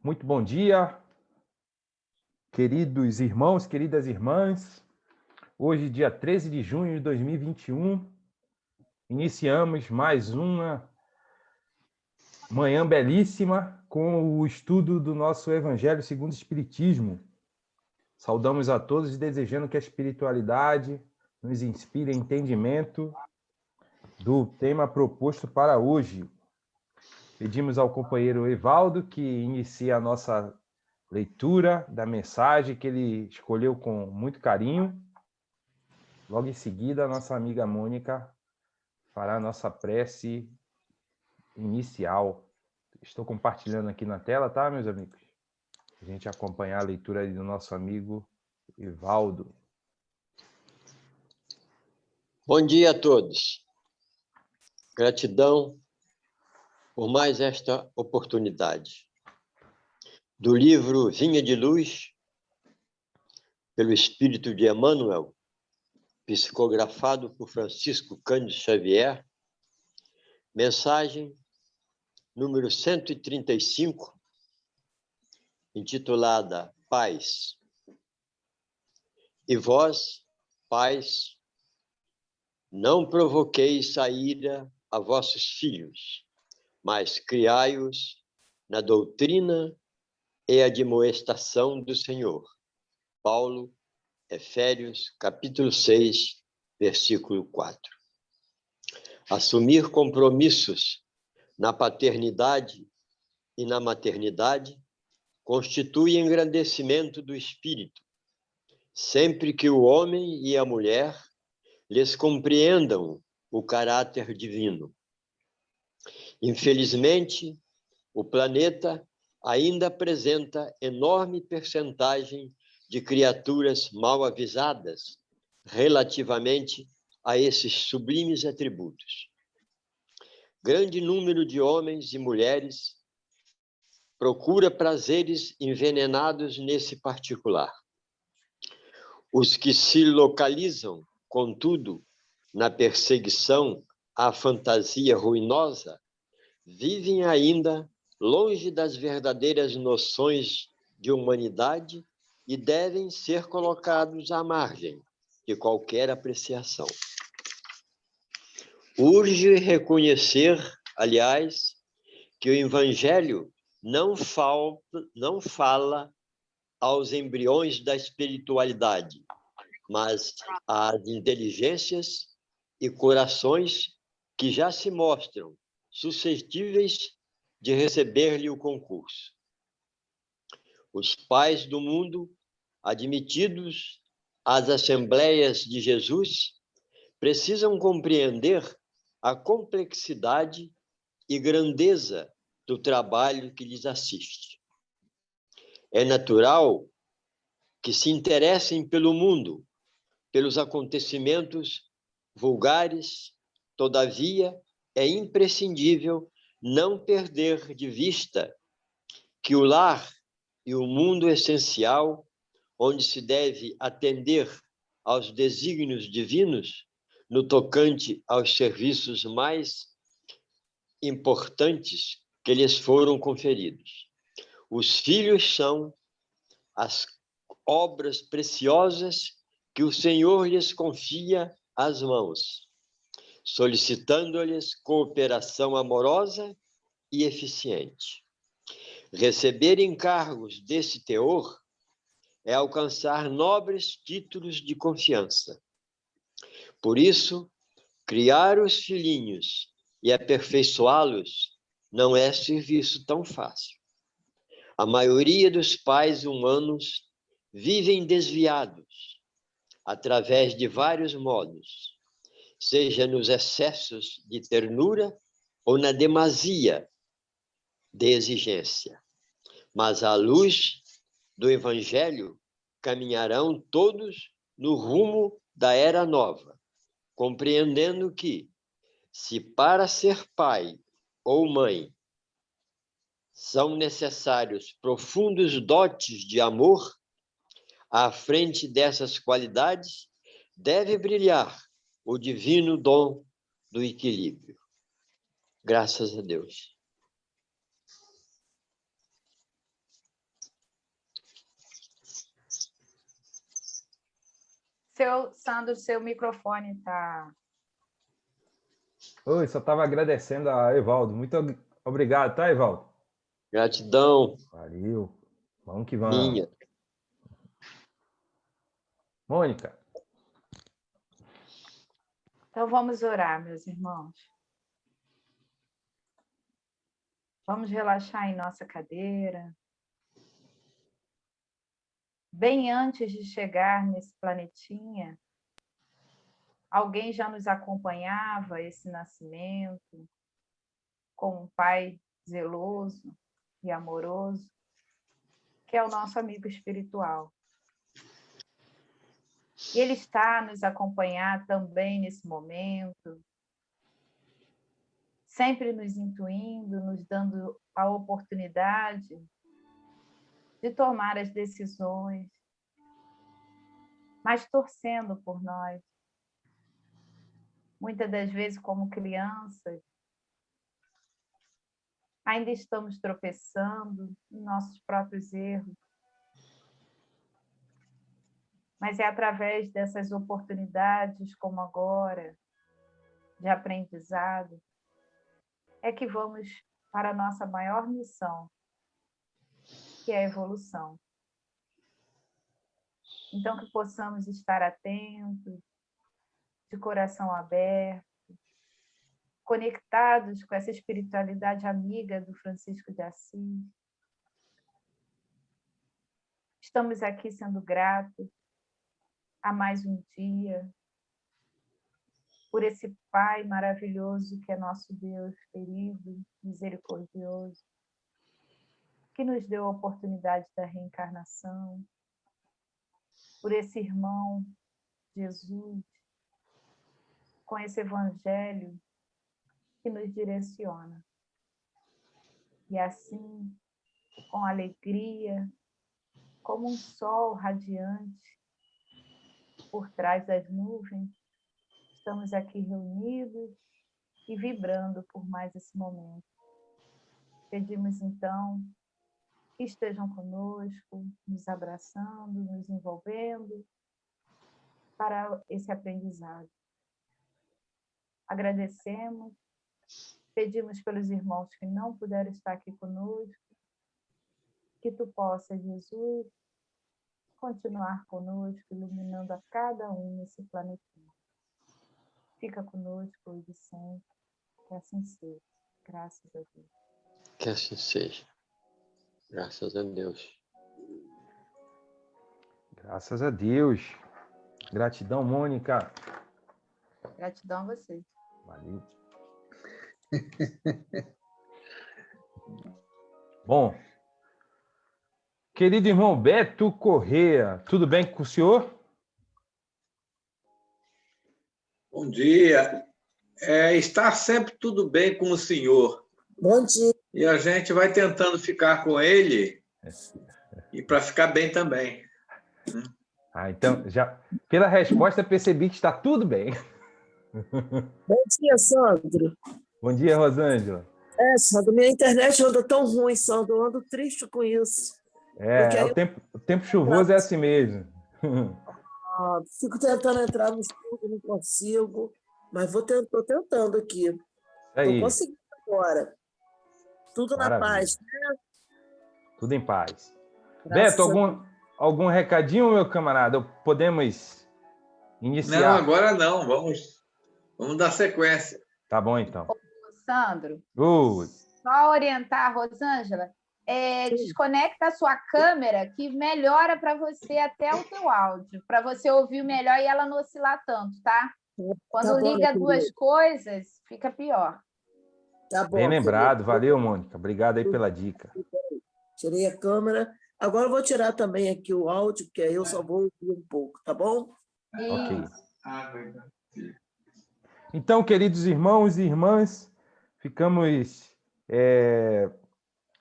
Muito bom dia, queridos irmãos, queridas irmãs. Hoje, dia 13 de junho de 2021, iniciamos mais uma manhã belíssima com o estudo do nosso Evangelho segundo o Espiritismo. Saudamos a todos desejando que a espiritualidade nos inspire entendimento do tema proposto para hoje. Pedimos ao companheiro Evaldo que inicie a nossa leitura da mensagem que ele escolheu com muito carinho. Logo em seguida, a nossa amiga Mônica fará a nossa prece inicial. Estou compartilhando aqui na tela, tá, meus amigos? A gente acompanhar a leitura do nosso amigo Evaldo. Bom dia a todos. Gratidão por mais esta oportunidade. Do livro Vinha de Luz, pelo Espírito de Emmanuel, psicografado por Francisco Cândido Xavier, mensagem número 135, intitulada Pais. E vós, pais, não provoqueis a ira a vossos filhos, mas criai-os na doutrina e admoestação do Senhor. Paulo, Efésios, capítulo 6, versículo 4. Assumir compromissos na paternidade e na maternidade constitui engrandecimento do espírito, sempre que o homem e a mulher lhes compreendam o caráter divino. Infelizmente, o planeta ainda apresenta enorme percentagem de criaturas mal avisadas relativamente a esses sublimes atributos. Grande número de homens e mulheres procura prazeres envenenados nesse particular. Os que se localizam, contudo, na perseguição à fantasia ruinosa, vivem ainda longe das verdadeiras noções de humanidade e devem ser colocados à margem de qualquer apreciação. Urge reconhecer, aliás, que o Evangelho não fala aos embriões da espiritualidade, mas às inteligências e corações que já se mostram suscetíveis de receber-lhe o concurso. Os pais do mundo, admitidos às Assembleias de Jesus, precisam compreender a complexidade e grandeza do trabalho que lhes assiste. É natural que se interessem pelo mundo, pelos acontecimentos vulgares, todavia, é imprescindível não perder de vista que o lar e o mundo essencial, onde se deve atender aos desígnios divinos, no tocante aos serviços mais importantes que lhes foram conferidos. Os filhos são as obras preciosas que o Senhor lhes confia às mãos, solicitando-lhes cooperação amorosa e eficiente. Receber encargos desse teor é alcançar nobres títulos de confiança. Por isso, criar os filhinhos e aperfeiçoá-los não é serviço tão fácil. A maioria dos pais humanos vivem desviados, através de vários modos, seja nos excessos de ternura ou na demasia de exigência. Mas à luz do Evangelho caminharão todos no rumo da era nova, compreendendo que, se para ser pai ou mãe são necessários profundos dotes de amor, à frente dessas qualidades deve brilhar o divino dom do equilíbrio. Graças a Deus. Sandro, seu microfone está... Oi, só estava agradecendo a Evaldo. Muito obrigado, tá, Evaldo? Gratidão Valeu. Vamos que vamos. minha. Mônica. Então, vamos orar, meus irmãos. Vamos relaxar em nossa cadeira. Bem antes de chegar nesse planetinha, alguém já nos acompanhava a esse nascimento, como um pai zeloso e amoroso, que é o nosso amigo espiritual. E ele está a nos acompanhar também nesse momento, sempre nos intuindo, nos dando a oportunidade de tomar as decisões, mas torcendo por nós. Muitas das vezes, como crianças, ainda estamos tropeçando em nossos próprios erros. Mas é através dessas oportunidades, como agora, de aprendizado, é que vamos para a nossa maior missão, que é a evolução. Então, que possamos estar atentos, de coração aberto, conectados com essa espiritualidade amiga do Francisco de Assis. Estamos aqui sendo gratos a mais um dia, por esse Pai maravilhoso que é nosso Deus querido, misericordioso, que nos deu a oportunidade da reencarnação, por esse irmão Jesus, com esse evangelho que nos direciona. E assim, com alegria, como um sol radiante por trás das nuvens, estamos aqui reunidos e vibrando por mais esse momento. Pedimos, então, que estejam conosco, nos abraçando, nos envolvendo para esse aprendizado. Agradecemos, pedimos pelos irmãos que não puderam estar aqui conosco, que tu possas, Jesus, continuar conosco, iluminando a cada um nesse planetinha. Fica conosco hoje e sempre, que assim seja. Graças a Deus. Que assim seja. Graças a Deus. Graças a Deus. Gratidão, Mônica. Gratidão a você. Valeu. Bom, querido irmão Beto Corrêa, tudo bem com o senhor? Bom dia. Está sempre tudo bem com o senhor. Bom dia. E a gente vai tentando ficar com ele e para ficar bem também. Então, já pela resposta percebi que está tudo bem. Bom dia, Sandro. Bom dia, Rosângela. Sandro, minha internet anda tão ruim, Sandro, eu ando triste com isso. O tempo chuvoso é assim mesmo. Fico tentando entrar no estudo, não consigo, mas estou tentando aqui. Estou conseguindo agora. Tudo Maravilha. Na paz, né? Tudo em paz. Graças Beto, algum recadinho, meu camarada? Podemos iniciar? Não, agora não. Vamos dar sequência. Tá bom, então. Sandro, Ui. só orientar a Rosângela, desconecta a sua câmera que melhora para você até o teu áudio, para você ouvir melhor e ela não oscilar tanto, tá? Quando liga duas coisas, fica pior. Tá bom, Bem lembrado. Valeu, Mônica. Obrigado aí pela dica. Tirei a câmera. Agora eu vou tirar também aqui o áudio, porque aí eu só vou ouvir um pouco, tá bom? Ok. Então, queridos irmãos e irmãs, ficamos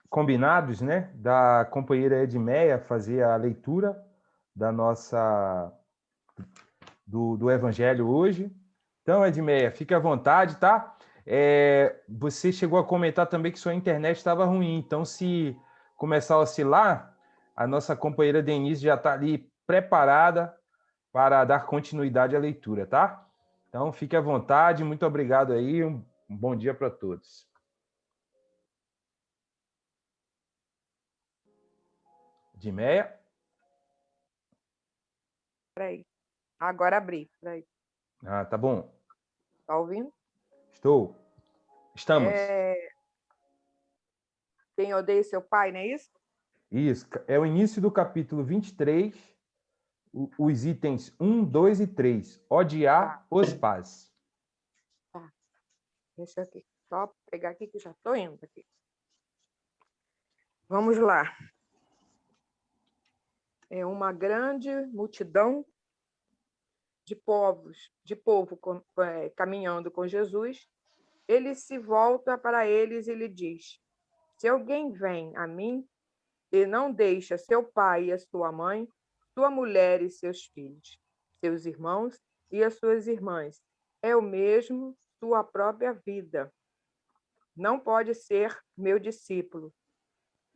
combinados, né, da companheira Edmeia fazer a leitura da do Evangelho hoje. Então, Edmeia, fique à vontade, tá? Você chegou a comentar também que sua internet estava ruim, então se começar a oscilar, a nossa companheira Denise já está ali preparada para dar continuidade à leitura, tá? Então, fique à vontade, muito obrigado aí, um bom dia para todos. Dimeia? Peraí. Agora abri. Peraí. Ah, tá bom. Tá ouvindo? Estou. Estamos. Quem odeia seu pai, não é isso? Isso. É o início do capítulo 23, os itens 1, 2 e 3. Odiar os pais. Tá. Deixa aqui. Só pegar aqui que já estou indo aqui. Vamos lá. É uma grande multidão de povo caminhando com Jesus. Ele se volta para eles e lhe diz: se alguém vem a mim e não deixa seu pai e a sua mãe, sua mulher e seus filhos, seus irmãos e as suas irmãs, é o mesmo sua própria vida, não pode ser meu discípulo.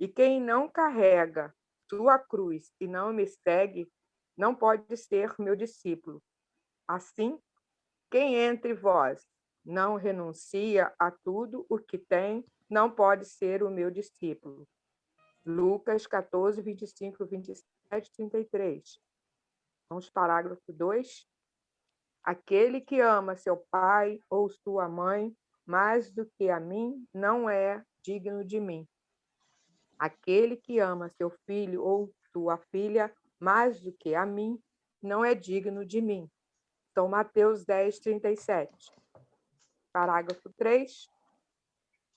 E quem não carrega sua cruz e não me segue, não pode ser meu discípulo. Assim, quem entre vós não renuncia a tudo o que tem, não pode ser o meu discípulo. Lucas 14, 25, 27, 33. Vamos parágrafo 2. Aquele que ama seu pai ou sua mãe mais do que a mim não é digno de mim. Aquele que ama seu filho ou sua filha mais do que a mim não é digno de mim. São Mateus 10, 37. Parágrafo 3.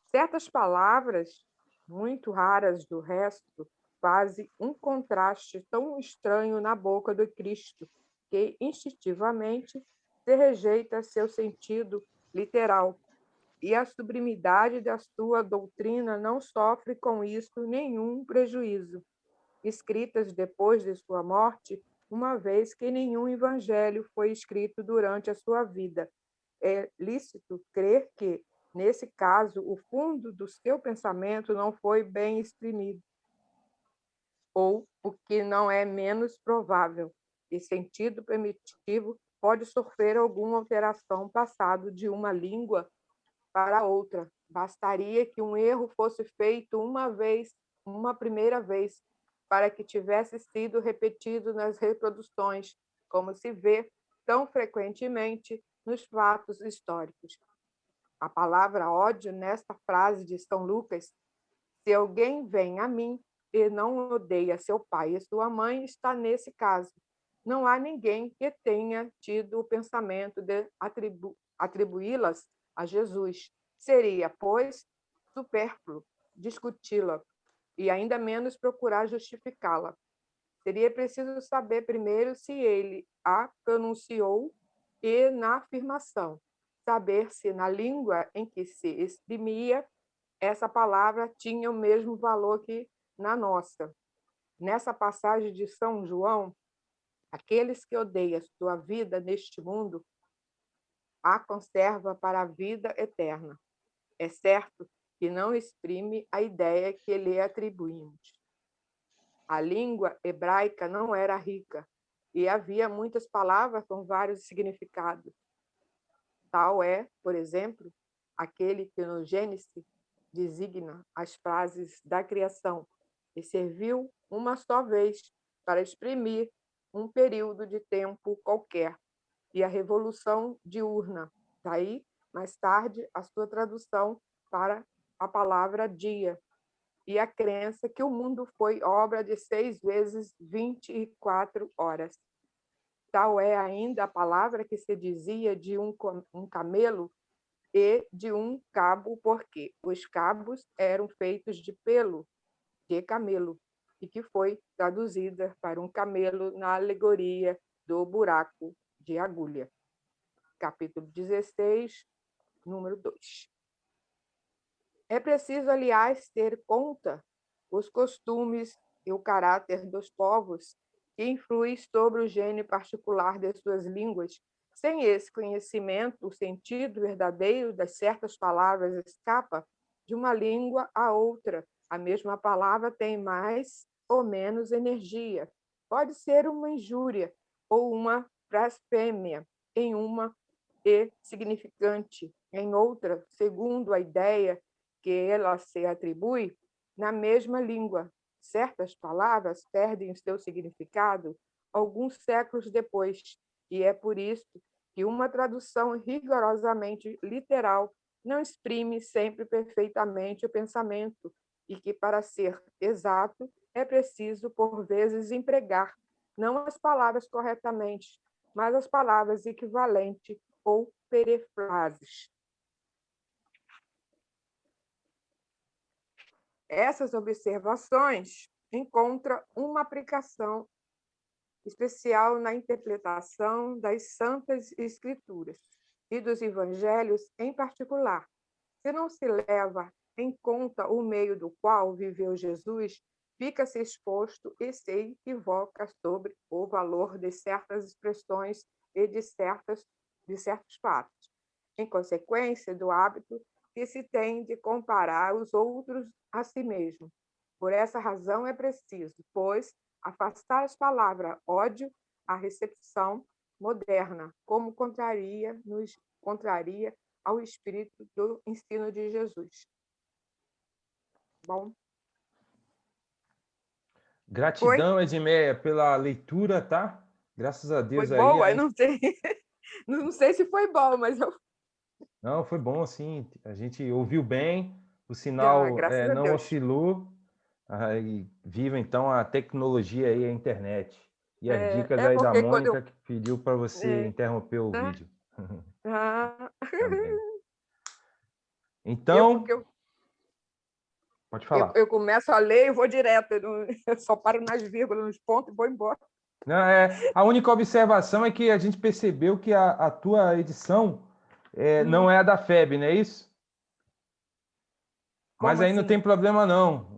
Certas palavras, muito raras do resto, fazem um contraste tão estranho na boca do Cristo que, instintivamente, se rejeita seu sentido literal, e a sublimidade da sua doutrina não sofre com isso nenhum prejuízo. Escritas depois de sua morte, uma vez que nenhum evangelho foi escrito durante a sua vida, é lícito crer que, nesse caso, o fundo do seu pensamento não foi bem exprimido, ou, o que não é menos provável, e sentido primitivo pode sofrer alguma alteração passado de uma língua para outra. Bastaria que um erro fosse feito uma primeira vez, para que tivesse sido repetido nas reproduções, como se vê tão frequentemente nos fatos históricos. A palavra ódio, nesta frase de São Lucas, se alguém vem a mim e não odeia seu pai e sua mãe, está nesse caso. Não há ninguém que tenha tido o pensamento de atribuí-las a Jesus. Seria, pois, supérfluo discuti-la e ainda menos procurar justificá-la. Seria preciso saber primeiro se ele a pronunciou e, na afirmação, saber se na língua em que se exprimia essa palavra tinha o mesmo valor que na nossa. Nessa passagem de São João, aqueles que odeiam sua vida neste mundo a conserva para a vida eterna. É certo que não exprime a ideia que lhe atribuímos. A língua hebraica não era rica e havia muitas palavras com vários significados. Tal é, por exemplo, aquele que no Gênesis designa as frases da criação e serviu uma só vez para exprimir um período de tempo qualquer, e a revolução diurna. Daí, mais tarde, a sua tradução para a palavra dia, e a crença que o mundo foi obra de 6 vezes 24 horas. Tal é ainda a palavra que se dizia de um camelo e de um cabo, porque os cabos eram feitos de pelo de camelo, e que foi traduzida para um camelo na alegoria do buraco de agulha. Capítulo 16, número 2. É preciso, aliás, ter conta os costumes e o caráter dos povos que influem sobre o gênio particular de suas línguas. Sem esse conhecimento, o sentido verdadeiro das certas palavras escapa de uma língua a outra. A mesma palavra tem mais ou menos energia. Pode ser uma injúria ou uma blasfêmia em uma e significante em outra, segundo a ideia que ela se atribui, na mesma língua. Certas palavras perdem o seu significado alguns séculos depois, e é por isso que uma tradução rigorosamente literal não exprime sempre perfeitamente o pensamento e que, para ser exato, é preciso, por vezes, empregar não as palavras corretamente, mas as palavras equivalentes ou perifrases. Essas observações encontram uma aplicação especial na interpretação das Santas Escrituras e dos Evangelhos em particular. Se não se leva em conta o meio do qual viveu Jesus, fica-se exposto e se equivoca sobre o valor de certas expressões e de certos fatos, em consequência do hábito que se tem de comparar os outros a si mesmo. Por essa razão é preciso, pois, afastar as palavras ódio à recepção moderna, como contraria ao espírito do ensino de Jesus. Bom. Gratidão, Edmeia, pela leitura, tá? Graças a Deus foi aí. Boa? Não sei, não sei se foi bom, mas eu... Não, foi bom, sim. A gente ouviu bem, o sinal não oscilou. Viva, então, a tecnologia aí, a internet. E as dicas aí da Mônica, que pediu para você interromper o vídeo. Então, pode falar. Eu começo a ler e vou direto. Eu só paro nas vírgulas, nos pontos e vou embora. Não, a única observação é que a gente percebeu que a tua edição não é a da FEB, não é isso? Mas aí assim? Não tem problema, não.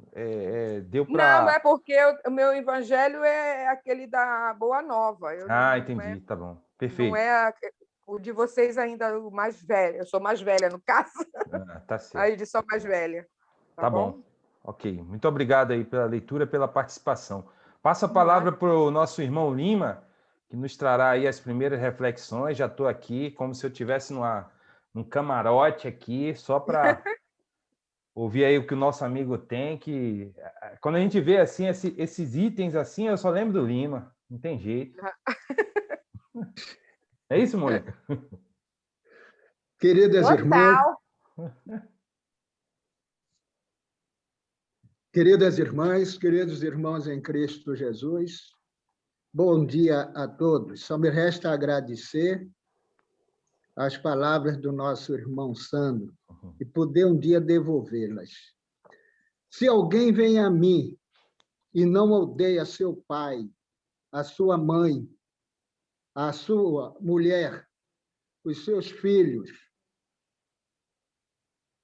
Deu pra... Não, é porque o meu evangelho é aquele da Boa Nova. Entendi, tá bom. Perfeito. Não é o de vocês ainda, o mais velho. Eu sou mais velha, no caso. Tá certo. A edição mais velha. Tá bom. Ok. Muito obrigado aí pela leitura, pela participação. Passo a palavra para o nosso irmão Lima, que nos trará aí as primeiras reflexões. Já estou aqui como se eu estivesse num camarote aqui, só para ouvir aí o que o nosso amigo tem, que quando a gente vê assim esses itens assim, eu só lembro do Lima. Não tem jeito. É isso, Mônica? Queridas irmãs, queridos irmãos em Cristo Jesus, bom dia a todos. Só me resta agradecer as palavras do nosso irmão Sandro e poder um dia devolvê-las. Se alguém vem a mim e não odeia seu pai, a sua mãe, a sua mulher, os seus filhos,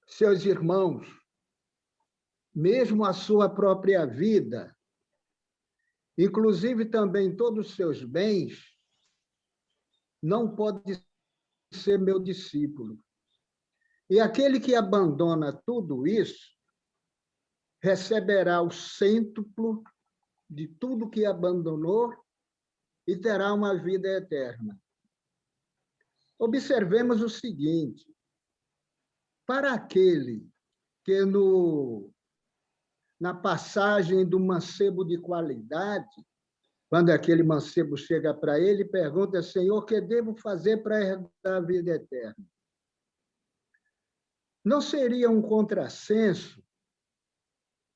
seus irmãos, mesmo a sua própria vida, inclusive também todos os seus bens, não pode ser meu discípulo. E aquele que abandona tudo isso, receberá o cêntuplo de tudo que abandonou e terá uma vida eterna. Observemos o seguinte: para aquele que na passagem do mancebo de qualidade, quando aquele mancebo chega para ele e pergunta: Senhor, o que devo fazer para herdar a vida eterna? Não seria um contrassenso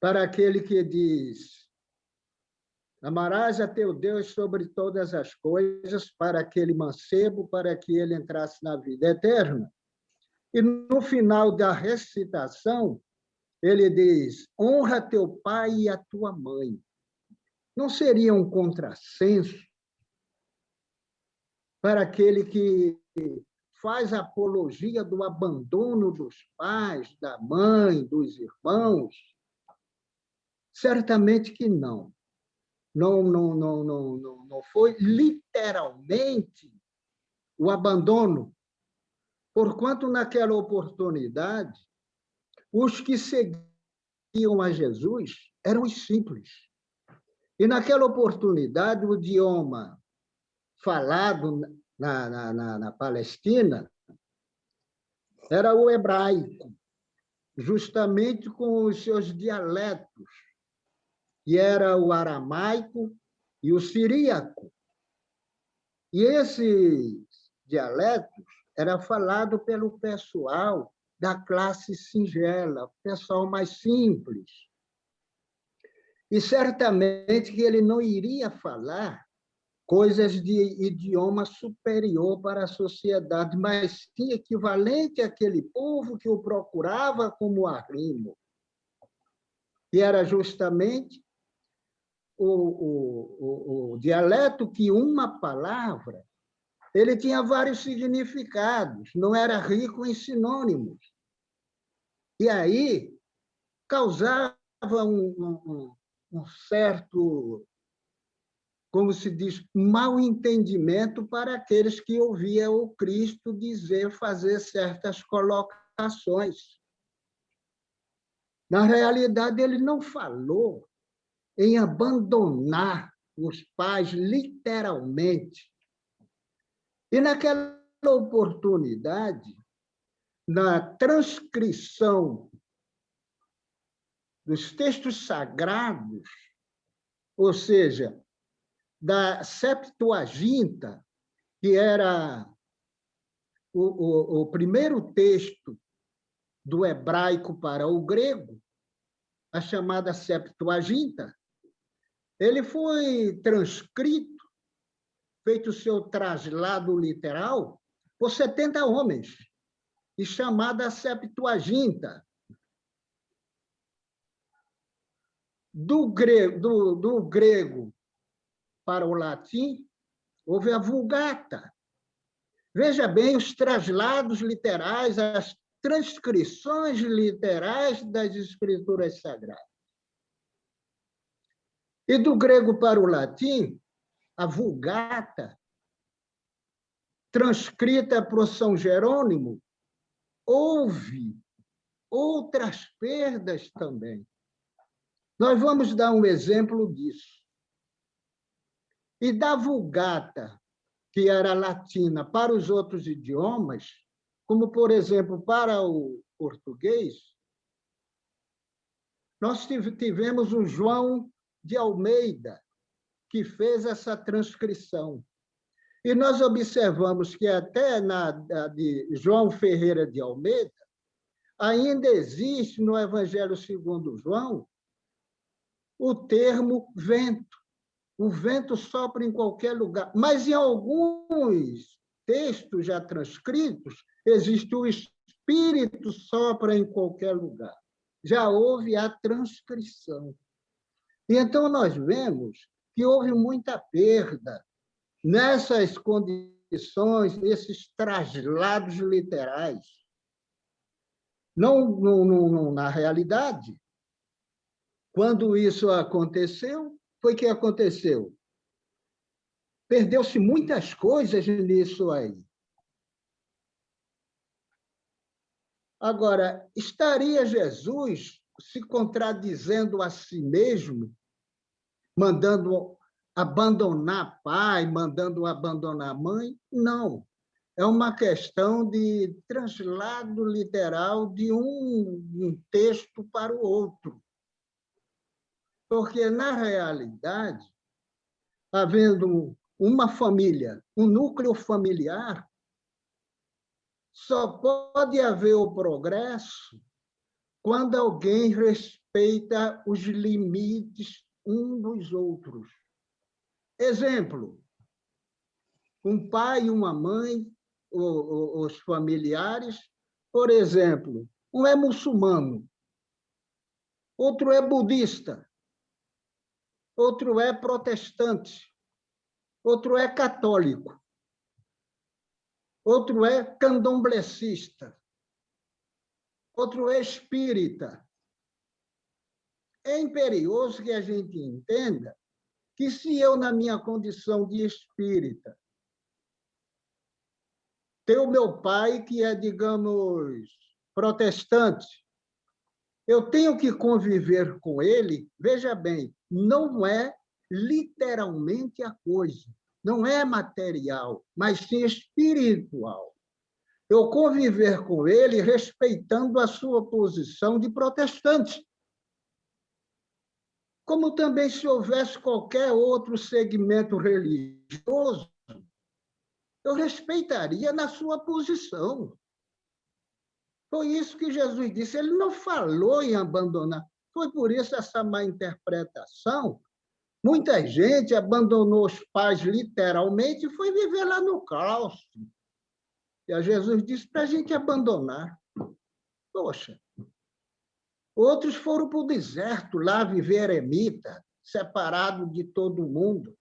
para aquele que diz: amarás a teu Deus sobre todas as coisas, para aquele mancebo, para que ele entrasse na vida eterna? E no final da recitação, ele diz: honra teu pai e a tua mãe. Não seria um contrassenso para aquele que faz apologia do abandono dos pais, da mãe, dos irmãos? Certamente que não. Não foi literalmente o abandono, porquanto naquela oportunidade os que seguiam a Jesus eram os simples. E naquela oportunidade o idioma falado na Palestina era o hebraico, justamente com os seus dialetos, que era o aramaico e o siríaco. E esses dialetos eram falados pelo pessoal da classe singela, pessoal mais simples. E certamente que ele não iria falar coisas de idioma superior para a sociedade, mas sim equivalente àquele povo que o procurava como arrimo. E era justamente o dialeto que uma palavra ele tinha vários significados, não era rico em sinônimos. E aí causava um certo, como se diz, mal entendimento para aqueles que ouviam o Cristo dizer, fazer certas colocações. Na realidade, ele não falou em abandonar os pais literalmente. E naquela oportunidade, na transcrição dos textos sagrados, ou seja, da Septuaginta, que era o primeiro texto do hebraico para o grego, a chamada Septuaginta, ele foi transcrito, feito o seu traslado literal, por 70 homens, e chamada Septuaginta. Do grego para o latim, houve a Vulgata. Veja bem os traslados literais, as transcrições literais das escrituras sagradas. E do grego para o latim, a Vulgata, transcrita por São Jerônimo, houve outras perdas também. Nós vamos dar um exemplo disso. E da Vulgata, que era latina, para os outros idiomas, como, por exemplo, para o português, nós tivemos o João de Almeida, que fez essa transcrição. E nós observamos que até na de João Ferreira de Almeida, ainda existe no Evangelho segundo João o termo vento. O vento sopra em qualquer lugar. Mas em alguns textos já transcritos, existe o espírito sopra em qualquer lugar. Já houve a transcrição. E então nós vemos que houve muita perda nessas condições, nesses traslados literais. Não, na realidade, quando isso aconteceu, foi que aconteceu. Perdeu-se muitas coisas nisso aí. Agora, estaria Jesus se contradizendo a si mesmo, mandando abandonar pai, mandando abandonar mãe? Não. É uma questão de translado literal de um texto para o outro. Porque, na realidade, havendo uma família, um núcleo familiar, só pode haver o progresso quando alguém respeita os limites um dos outros. Exemplo, um pai e uma mãe, os familiares, por exemplo, um é muçulmano, outro é budista, outro é protestante, outro é católico, outro é candomblessista, outro é espírita. É imperioso que a gente entenda que se eu, na minha condição de espírita, tenho meu pai que é, digamos, protestante, eu tenho que conviver com ele, veja bem, não é literalmente a coisa. não é material, mas sim espiritual. Eu conviver com ele respeitando a sua posição de protestante. Como também se houvesse qualquer outro segmento religioso, eu respeitaria na sua posição. Foi isso que Jesus disse. Ele não falou em abandonar. Foi por isso essa má interpretação. Muita gente abandonou os pais literalmente e foi viver lá no claustro. E Jesus disse para a gente abandonar. Poxa. Outros foram para o deserto, lá viver eremita, separado de todo mundo,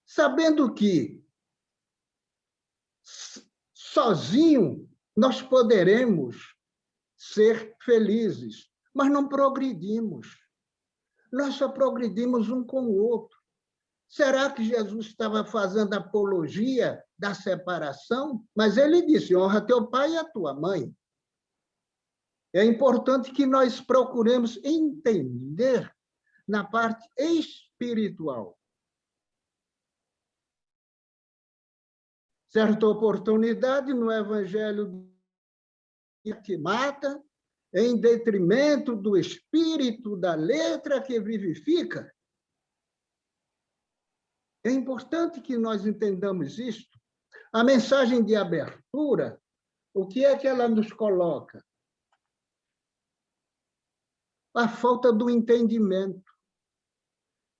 sabendo que sozinho nós poderemos ser felizes, mas não progredimos. Nós só progredimos um com o outro. Será que Jesus estava fazendo apologia da separação? Mas ele disse, honra teu pai e a tua mãe. É importante que nós procuremos entender na parte espiritual. Certa oportunidade no Evangelho que mata, em detrimento do espírito da letra que vivifica. É importante que nós entendamos isto. A mensagem de abertura, o que é que ela nos coloca? A falta do entendimento.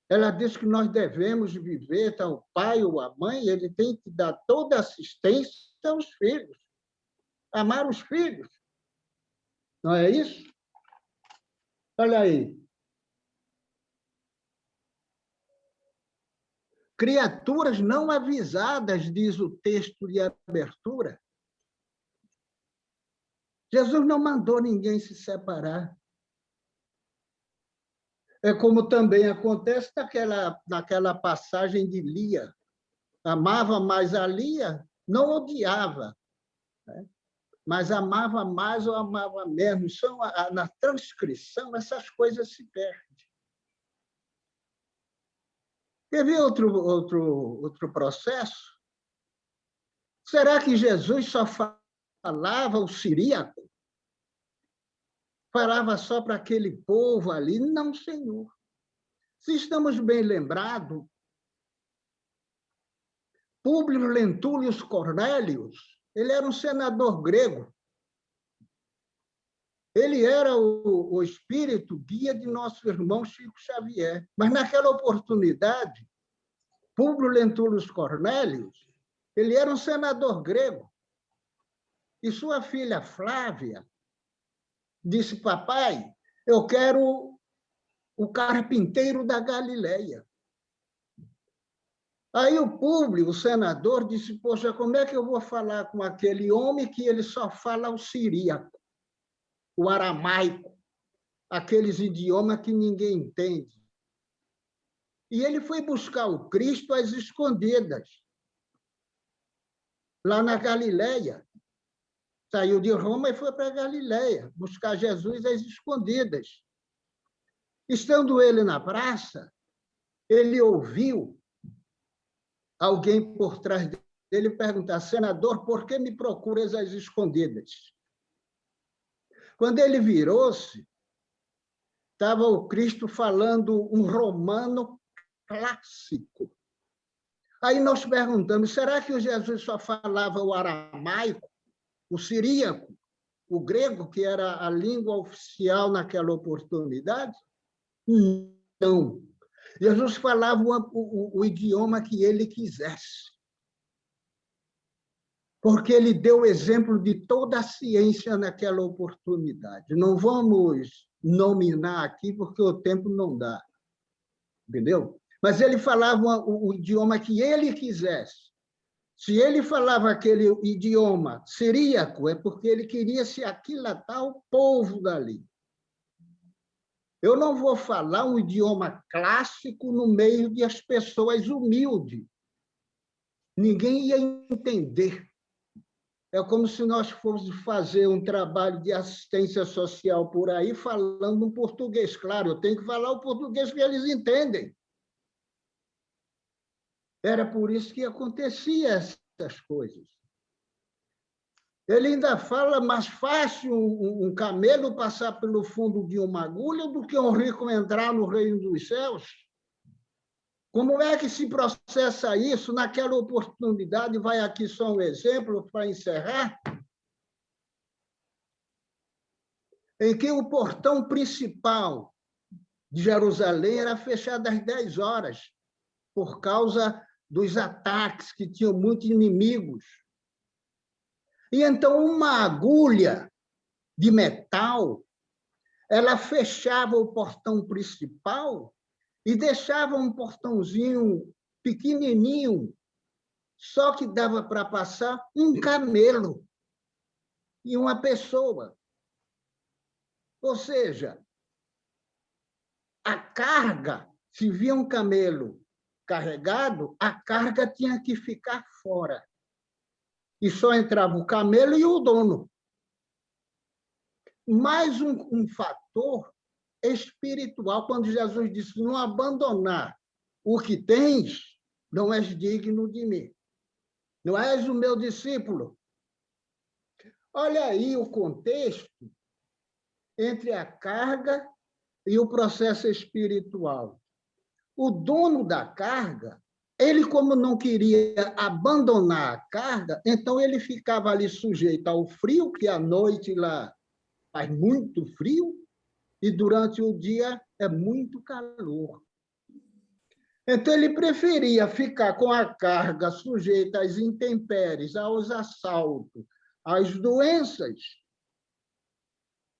Ela diz que nós devemos viver, tá, o pai ou a mãe, ele tem que dar toda assistência aos filhos, amar os filhos. Não é isso? Olha aí. Criaturas não avisadas, diz o texto de abertura. Jesus não mandou ninguém se separar. É como também acontece naquela passagem de Lia. Amava mais a Lia, não odiava, né? Mas amava mais ou amava menos. Na transcrição, essas coisas se perdem. Quer ver outro processo? Será que Jesus só falava o siríaco? Falava só para aquele povo ali? Não, Senhor. Se estamos bem lembrados, Públio Lentúlio Cornélios, ele era um senador grego. Ele era o espírito guia de nosso irmão Chico Xavier. Mas, naquela oportunidade, Públio Lentúlio Cornélios, ele era um senador grego. E sua filha Flávia disse, papai, eu quero o carpinteiro da Galileia. Aí o Públio, o senador, disse, poxa, como é que eu vou falar com aquele homem que ele só fala o siríaco, o aramaico, aqueles idiomas que ninguém entende? E ele foi buscar o Cristo às escondidas, lá na Galileia. Saiu de Roma e foi para a Galileia, buscar Jesus às escondidas. Estando ele na praça, ele ouviu alguém por trás dele perguntar, senador, por que me procuras às escondidas? Quando ele virou-se, estava o Cristo falando um romano clássico. Aí nós perguntamos, será que o Jesus só falava o aramaico, o siríaco, o grego, que era a língua oficial naquela oportunidade? Não. Jesus falava o idioma que ele quisesse. Porque ele deu o exemplo de toda a ciência naquela oportunidade. Não vamos nominar aqui, porque o tempo não dá. Entendeu? Mas ele falava o idioma que ele quisesse. Se ele falava aquele idioma siríaco, é porque ele queria se aquilatar o povo dali. Eu não vou falar um idioma clássico no meio de as pessoas humildes. Ninguém ia entender. É como se nós fôssemos fazer um trabalho de assistência social por aí, falando um português. Claro, eu tenho que falar o português que eles entendem. Era por isso que acontecia essas coisas. Ele ainda fala, mais fácil um camelo passar pelo fundo de uma agulha do que um rico entrar no reino dos céus. Como é que se processa isso? Naquela oportunidade, vai aqui só um exemplo para encerrar, em que o portão principal de Jerusalém era fechado às 10 horas, por causa dos ataques, que tinham muitos inimigos. E então uma agulha de metal, ela fechava o portão principal e deixava um portãozinho pequenininho, só que dava para passar um camelo e uma pessoa. Ou seja, a carga, se via um camelo carregado, a carga tinha que ficar fora. E só entrava o camelo e o dono. Mais um fator espiritual, quando Jesus disse, não abandonar o que tens, não és digno de mim. Não és o meu discípulo. Olha aí o contexto entre a carga e o processo espiritual. O dono da carga, ele, como não queria abandonar a carga, então ele ficava ali sujeito ao frio, que à noite lá faz muito frio, e durante o dia é muito calor. Então, ele preferia ficar com a carga sujeita às intempéries, aos assaltos, às doenças,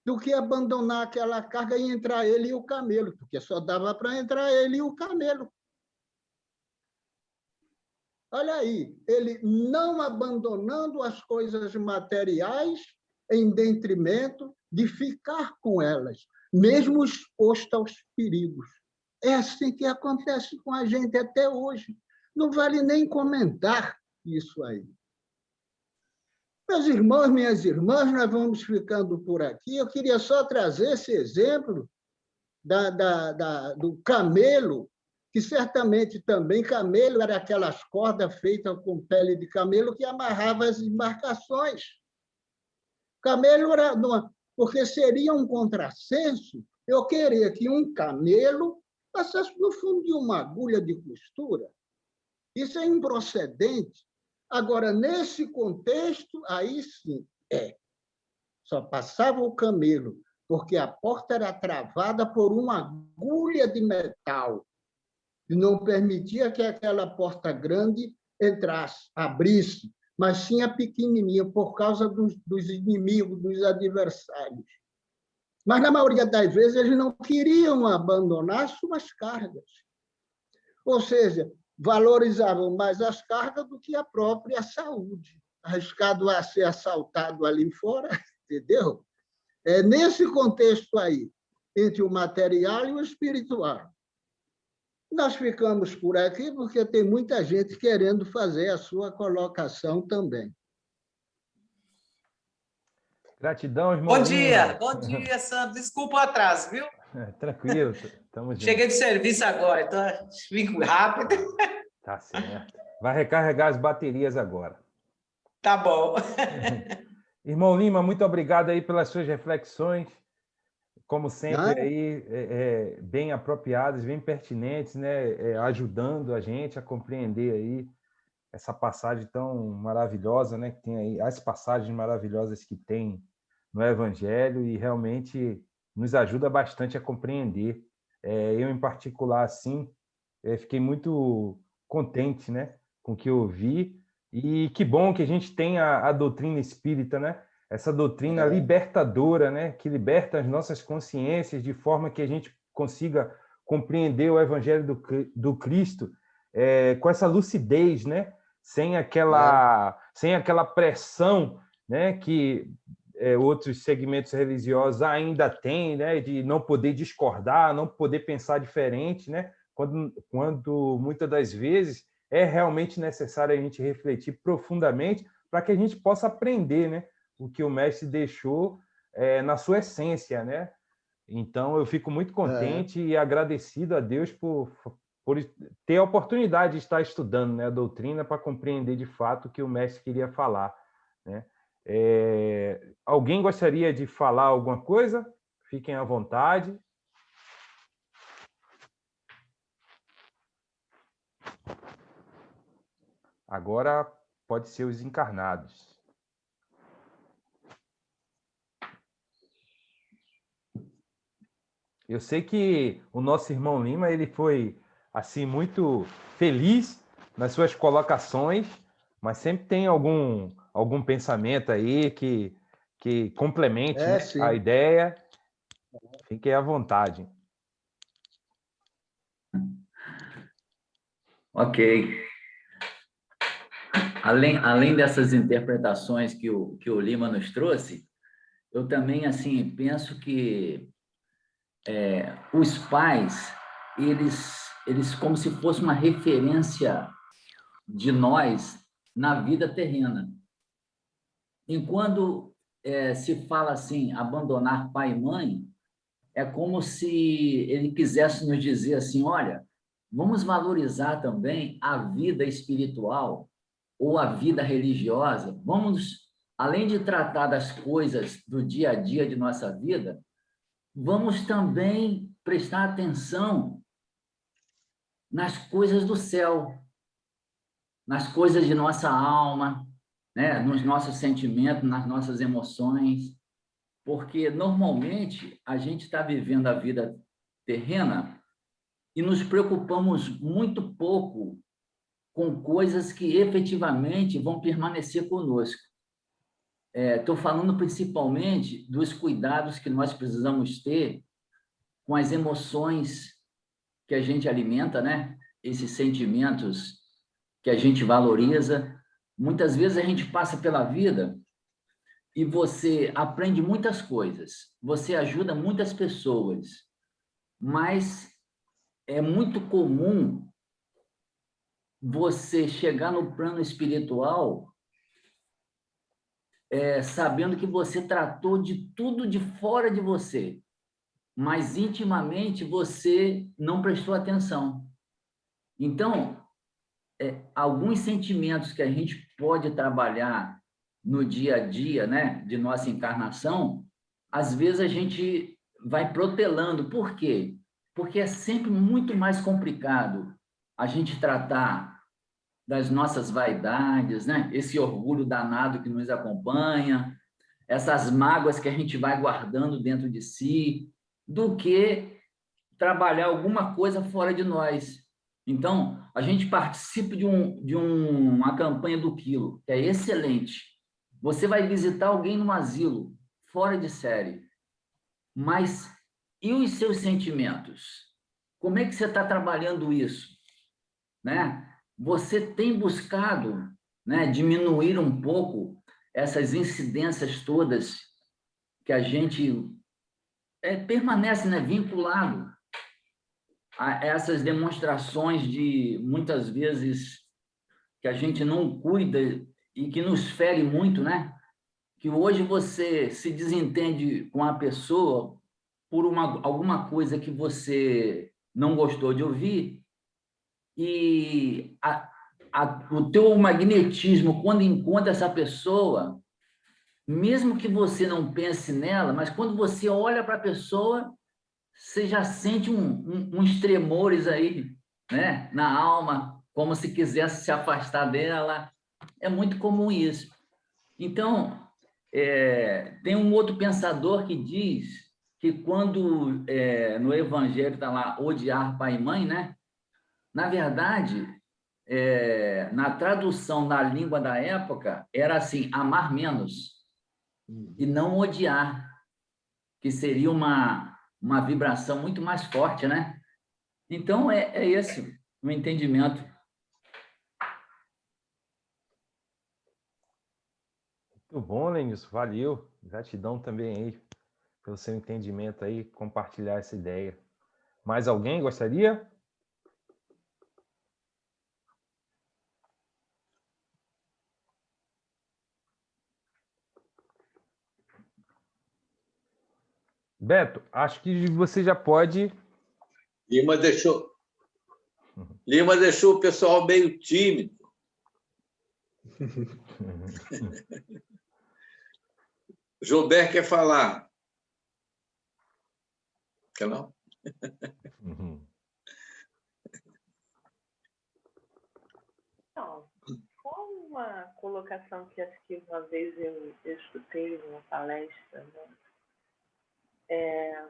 do que abandonar aquela carga e entrar ele e o camelo, porque só dava para entrar ele e o camelo. Olha aí, ele não abandonando as coisas materiais em detrimento de ficar com elas, mesmo exposto aos perigos. É assim que acontece com a gente até hoje. Não vale nem comentar isso aí. Meus irmãos, minhas irmãs, nós vamos ficando por aqui. Eu queria só trazer esse exemplo do camelo, que certamente também camelo era aquelas cordas feitas com pele de camelo que amarrava as embarcações. Camelo era... Porque seria um contrassenso eu querer que um camelo passasse no fundo de uma agulha de costura. Isso é improcedente. Agora, nesse contexto, aí sim, só passava o camelo, porque a porta era travada por uma agulha de metal, e não permitia que aquela porta grande entrasse, abrisse, mas sim a pequenininha, por causa dos inimigos, dos adversários. Mas, na maioria das vezes, eles não queriam abandonar suas cargas. Ou seja, valorizavam mais as cargas do que a própria saúde. Arriscado a ser assaltado ali fora, entendeu? É nesse contexto aí, entre o material e o espiritual. Nós ficamos por aqui porque tem muita gente querendo fazer a sua colocação também. Gratidão, irmão. Bom dia, Sandro. Desculpa o atraso, viu? Tranquilo, estamos juntos. Cheguei de serviço agora, então fico rápido. Tá certo. Vai recarregar as baterias agora. Tá bom. Irmão Lima, muito obrigado aí pelas suas reflexões. Como sempre, aí, bem apropriadas, bem pertinentes, né? Ajudando a gente a compreender aí essa passagem tão maravilhosa, né? Que tem aí, as passagens maravilhosas que tem no Evangelho, e realmente nos ajuda bastante a compreender. Eu, em particular, assim, fiquei muito contente, né, com o que eu vi, e que bom que a gente tem a doutrina espírita, né? Essa doutrina libertadora, né, que liberta as nossas consciências de forma que a gente consiga compreender o Evangelho do Cristo com essa lucidez, né? Sem aquela pressão, né, que outros segmentos religiosos ainda têm, né, de não poder discordar, não poder pensar diferente, né? Quando muitas das vezes é realmente necessário a gente refletir profundamente para que a gente possa aprender, né, o que o mestre deixou na sua essência, né? Então, eu fico muito contente e agradecido a Deus por por ter a oportunidade de estar estudando, né, a doutrina para compreender de fato o que o mestre queria falar, né? Alguém gostaria de falar alguma coisa? Fiquem à vontade. Agora pode ser os encarnados. Eu sei que o nosso irmão Lima ele foi assim muito feliz nas suas colocações, mas sempre tem algum pensamento aí que complemente, né, a ideia. Fiquem à vontade. Ok. Além dessas interpretações que o Lima nos trouxe, eu também assim penso que os pais, eles como se fosse uma referência de nós na vida terrena. Enquanto se fala assim, abandonar pai e mãe, é como se ele quisesse nos dizer assim, olha, vamos valorizar também a vida espiritual ou a vida religiosa. Vamos, além de tratar das coisas do dia a dia de nossa vida, vamos também prestar atenção nas coisas do céu, nas coisas de nossa alma, né? Nos nossos sentimentos, nas nossas emoções, porque normalmente a gente está vivendo a vida terrena e nos preocupamos muito pouco com coisas que efetivamente vão permanecer conosco. Estou falando principalmente dos cuidados que nós precisamos ter com as emoções que a gente alimenta, né? Esses sentimentos que a gente valoriza. Muitas vezes a gente passa pela vida e você aprende muitas coisas, você ajuda muitas pessoas, mas é muito comum você chegar no plano espiritual sabendo que você tratou de tudo de fora de você, mas intimamente você não prestou atenção. Então, alguns sentimentos que a gente pode trabalhar no dia a dia, né, de nossa encarnação, às vezes a gente vai protelando. Por quê? Porque é sempre muito mais complicado a gente tratar das nossas vaidades, né? Esse orgulho danado que nos acompanha, essas mágoas que a gente vai guardando dentro de si, do que trabalhar alguma coisa fora de nós. Então, a gente participa de uma campanha do Quilo, que é excelente. Você vai visitar alguém no asilo, fora de série, mas e os seus sentimentos? Como é que você está trabalhando isso? Né? Você tem buscado, né, diminuir um pouco essas incidências todas que a gente permanece, né, vinculado a essas demonstrações de, muitas vezes, que a gente não cuida e que nos fere muito, né? Que hoje você se desentende com a pessoa por alguma coisa que você não gostou de ouvir e o teu magnetismo, quando encontra essa pessoa, mesmo que você não pense nela, mas quando você olha para a pessoa, você já sente uns tremores aí, né, na alma, como se quisesse se afastar dela. É muito comum isso. Então, tem um outro pensador que diz que quando no Evangelho está lá odiar pai e mãe, né? Na verdade, na tradução na língua da época, era assim, amar menos e não odiar, que seria uma vibração muito mais forte, né? Então, é esse o entendimento. Muito bom, Lenilson. Valeu. Gratidão também aí pelo seu entendimento aí, compartilhar essa ideia. Mais alguém gostaria? Beto, acho que você já pode... Lima deixou... Lima deixou o pessoal meio tímido. Joubert quer falar. Quer não? Não, foi uma colocação que acho que uma vez eu escutei numa palestra, né?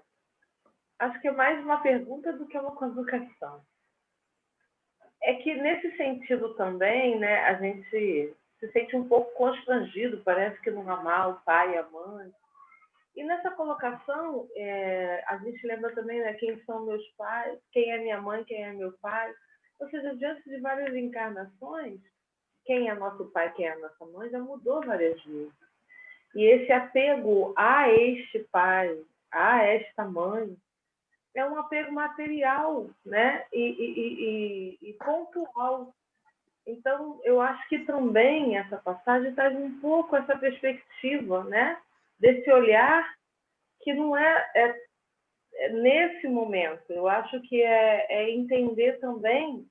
Acho que é mais uma pergunta do que uma colocação. É que, nesse sentido também, né, a gente se sente um pouco constrangido, parece que não amar o pai e a mãe. E nessa colocação, a gente lembra também, né, quem são meus pais, quem é minha mãe, quem é meu pai. Ou seja, diante de várias encarnações, quem é nosso pai, quem é nossa mãe, já mudou várias vezes. E esse apego a este pai, a esta mãe, é um apego material, né? E pontual. Então, eu acho que também essa passagem traz um pouco essa perspectiva, né? Desse olhar que não é nesse momento. Eu acho que é entender também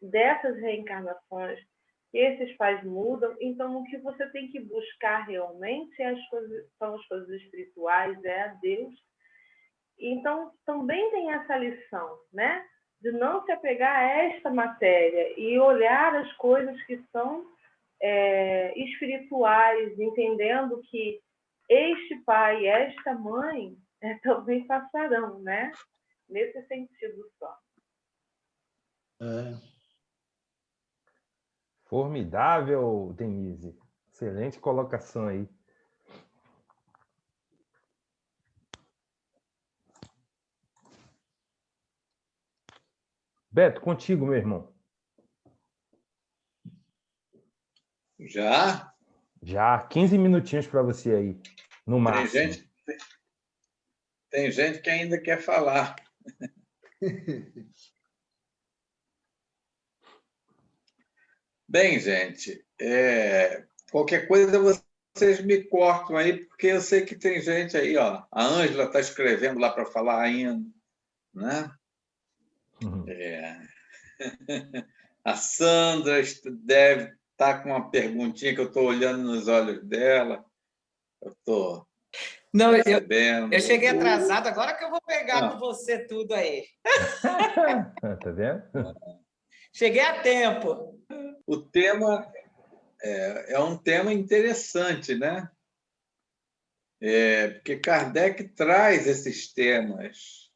dessas reencarnações que esses pais mudam. Então, o que você tem que buscar realmente são as coisas espirituais, é a Deus. Então, também tem essa lição, né? De não se apegar a esta matéria e olhar as coisas que são espirituais, entendendo que este pai e esta mãe também passarão, né? Nesse sentido só. Formidável, Denise. Excelente colocação aí. Beto, contigo, meu irmão. Já? Já, 15 minutinhos para você aí, no máximo. Tem gente que ainda quer falar. Bem, gente, qualquer coisa vocês me cortam aí, porque eu sei que tem gente aí, ó. A Ângela está escrevendo lá para falar ainda, né? A Sandra deve estar com uma perguntinha que eu estou olhando nos olhos dela. Eu estou percebendo. Eu cheguei atrasado, agora que eu vou pegar com você tudo aí. Tá vendo? Cheguei a tempo. O tema é um tema interessante, né? Porque Kardec traz esses temas,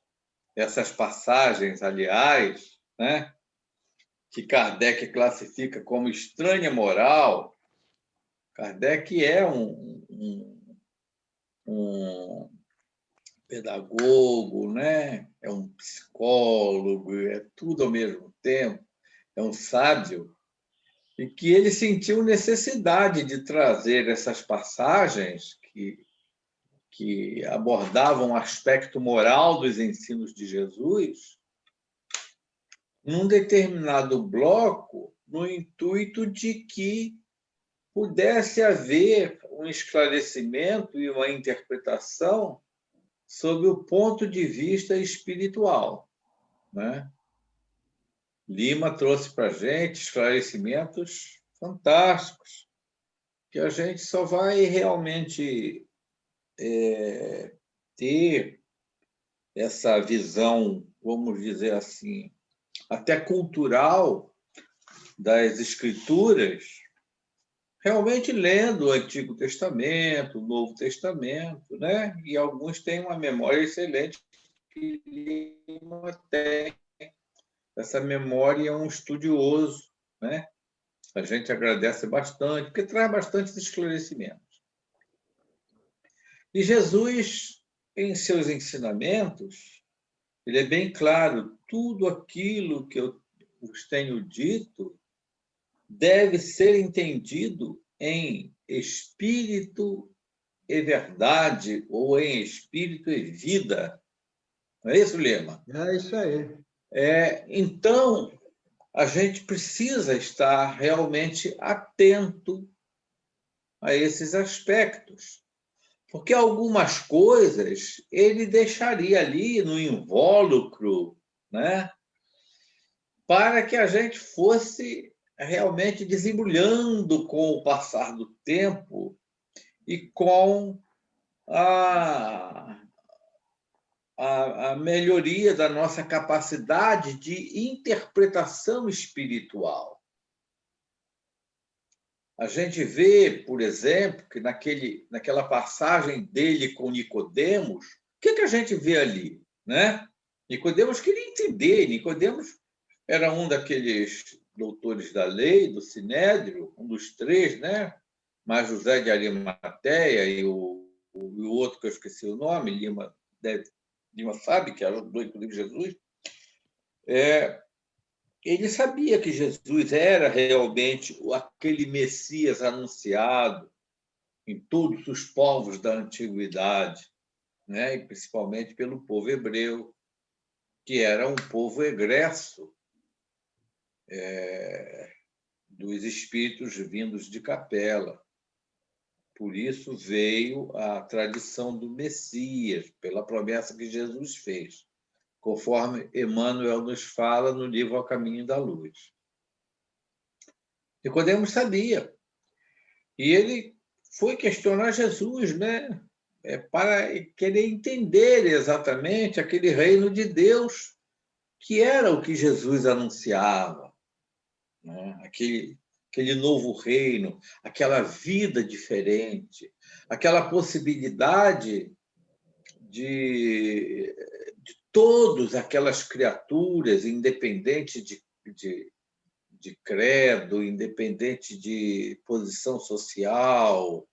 essas passagens, aliás, né? Que Kardec classifica como estranha moral. Kardec é um pedagogo, né? É um psicólogo, é tudo ao mesmo tempo, é um sábio, e que ele sentiu necessidade de trazer essas passagens que abordavam o aspecto moral dos ensinos de Jesus num determinado bloco, no intuito de que pudesse haver um esclarecimento e uma interpretação sob o ponto de vista espiritual, né? Lima trouxe para a gente esclarecimentos fantásticos, que a gente só vai realmente ter essa visão, vamos dizer assim, até cultural das Escrituras, realmente lendo o Antigo Testamento, o Novo Testamento, né? E alguns têm uma memória excelente que Lima tem. Essa memória é um estudioso, né? A gente agradece bastante, porque traz bastantes esclarecimentos. E Jesus, em seus ensinamentos, ele é bem claro, tudo aquilo que eu vos tenho dito deve ser entendido em espírito e verdade, ou em espírito e vida. Não é isso, Lima? É isso aí. Então, a gente precisa estar realmente atento a esses aspectos, porque algumas coisas ele deixaria ali no invólucro, né? para que a gente fosse realmente desembrulhando com o passar do tempo e com a melhoria da nossa capacidade de interpretação espiritual. A gente vê, por exemplo, que naquela passagem dele com Nicodemos, o que a gente vê ali, né? Nicodemos queria entender. Nicodemos era um daqueles doutores da lei, do Sinédrio, um dos três, né? Mas José de Arimateia e o outro que eu esqueci o nome, Lima sabe, que era o do inclusive Jesus. Ele sabia que Jesus era realmente aquele Messias anunciado em todos os povos da antiguidade, né? E principalmente pelo povo hebreu, que era um povo egresso dos espíritos vindos de Capela. Por isso veio a tradição do Messias, pela promessa que Jesus fez, conforme Emmanuel nos fala no livro Ao Caminho da Luz. Nicodemos sabia. E ele foi questionar Jesus, né? Para querer entender exatamente aquele reino de Deus, que era o que Jesus anunciava, né? Aquele novo reino, aquela vida diferente, aquela possibilidade de todas aquelas criaturas, independente de credo, independente de posição social,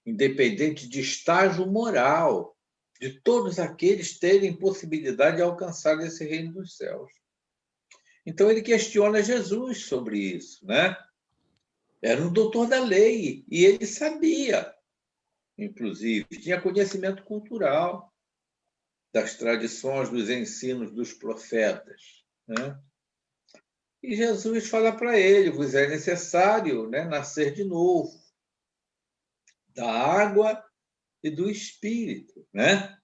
independente de estágio moral, de todos aqueles terem possibilidade de alcançar esse reino dos céus. Então, ele questiona Jesus sobre isso, né? Era um doutor da lei, e ele sabia, inclusive, tinha conhecimento cultural das tradições, dos ensinos dos profetas, né? E Jesus fala para ele: vos é necessário, né, nascer de novo, da água e do Espírito, né?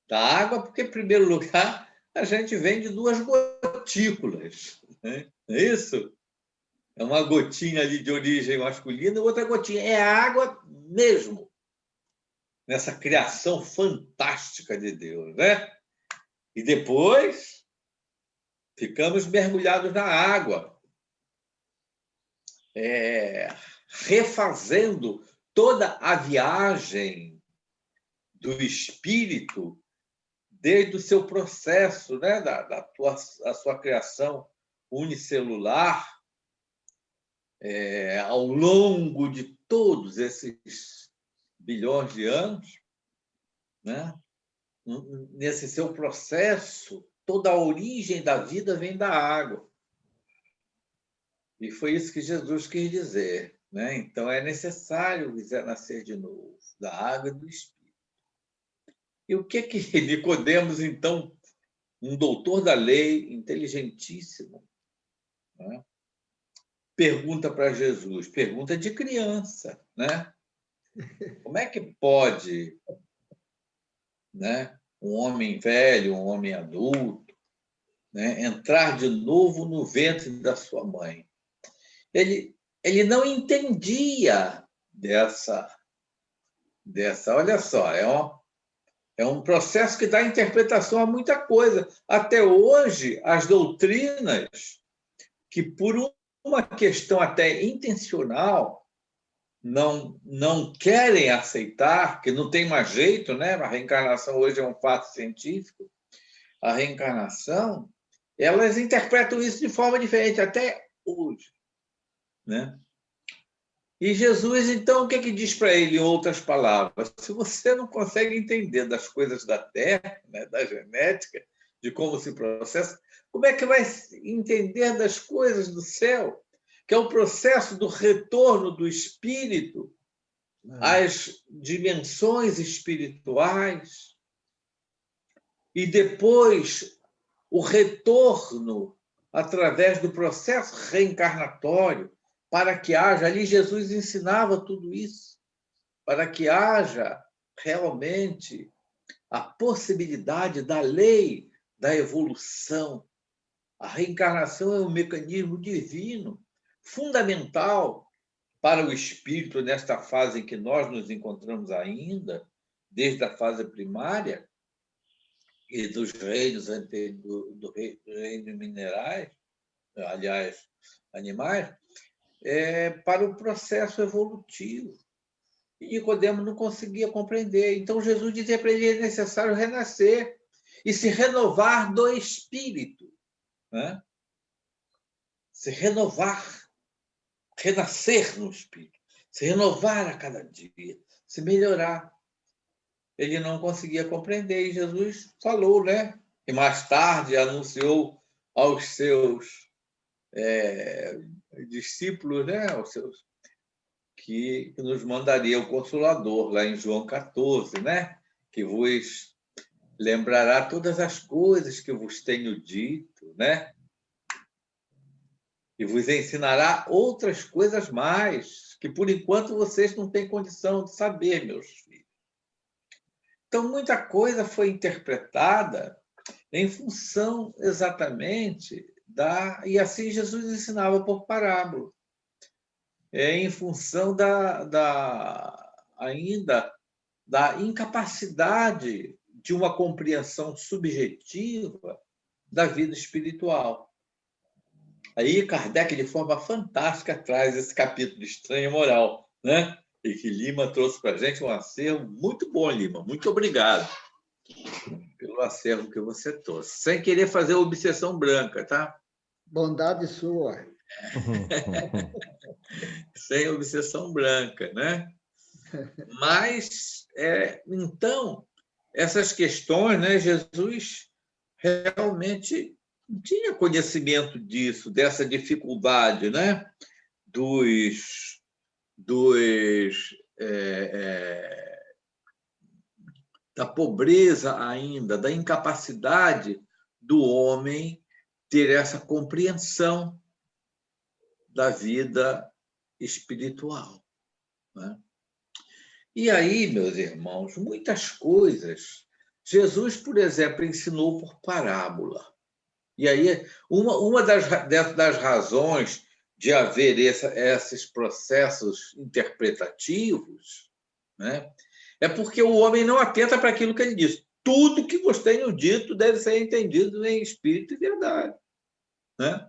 Da água, porque, em primeiro lugar, a gente vem de 2 gotículas, né? Não é isso? É uma gotinha ali de origem masculina e outra gotinha. É a água mesmo, nessa criação fantástica de Deus, né? E depois ficamos mergulhados na água, refazendo toda a viagem do espírito desde o seu processo, né? A sua criação unicelular, ao longo de todos esses bilhões de anos, né? Nesse seu processo, toda a origem da vida vem da água. E foi isso que Jesus quis dizer, né? Então, é necessário nascer de novo, da água e do Espírito. E o que Nicodemos, então, um doutor da lei, inteligentíssimo, né? Pergunta para Jesus, pergunta de criança, né? Como é que pode, né, um homem velho, um homem adulto, né, entrar de novo no ventre da sua mãe? Ele não entendia dessa. Olha só, é um processo que dá interpretação a muita coisa. Até hoje, as doutrinas que, por uma questão até intencional, não querem aceitar, que não tem mais jeito, né? A reencarnação hoje é um fato científico. A reencarnação, elas interpretam isso de forma diferente, até hoje, né? E Jesus, então, o que diz para ele, em outras palavras? Se você não consegue entender das coisas da Terra, né, da genética, de como se processa, como é que vai entender das coisas do céu? Que é o processo do retorno do espírito às dimensões espirituais, e depois o retorno através do processo reencarnatório, para que haja, ali Jesus ensinava tudo isso, para que haja realmente a possibilidade da lei da evolução. A reencarnação é um mecanismo divino, fundamental para o espírito nesta fase em que nós nos encontramos ainda, desde a fase primária e dos reinos do reino minerais, aliás, animais, para o processo evolutivo. E Nicodemo não conseguia compreender. Então Jesus dizia para ele que é necessário renascer e se renovar do espírito, né? Se renovar, renascer no espírito, se renovar a cada dia, se melhorar. Ele não conseguia compreender e Jesus falou, né? E mais tarde anunciou aos seus discípulos, né? Aos seus, que nos mandaria o Consolador, lá em João 14, né? Que vos lembrará todas as coisas que vos tenho dito, né? E vos ensinará outras coisas mais, que por enquanto vocês não têm condição de saber, meus filhos. Então, muita coisa foi interpretada em função exatamente da... E assim Jesus ensinava por parábola. Em função ainda da incapacidade de uma compreensão subjetiva da vida espiritual. Aí Kardec, de forma fantástica, traz esse capítulo Estranha Moral, né? E que Lima trouxe para a gente um acervo muito bom, Lima. Muito obrigado pelo acervo que você trouxe. Sem querer fazer obsessão branca, tá? Bondade sua. Sem obsessão branca, né? Mas, então, essas questões, né? Jesus realmente não tinha conhecimento disso, dessa dificuldade, né? Da pobreza ainda, da incapacidade do homem ter essa compreensão da vida espiritual, né? E aí, meus irmãos, muitas coisas Jesus, por exemplo, ensinou por parábola. E aí, uma das razões de haver esses processos interpretativos, né, é porque o homem não atenta para aquilo que ele diz. Tudo que vos tenho dito deve ser entendido em espírito e verdade, né?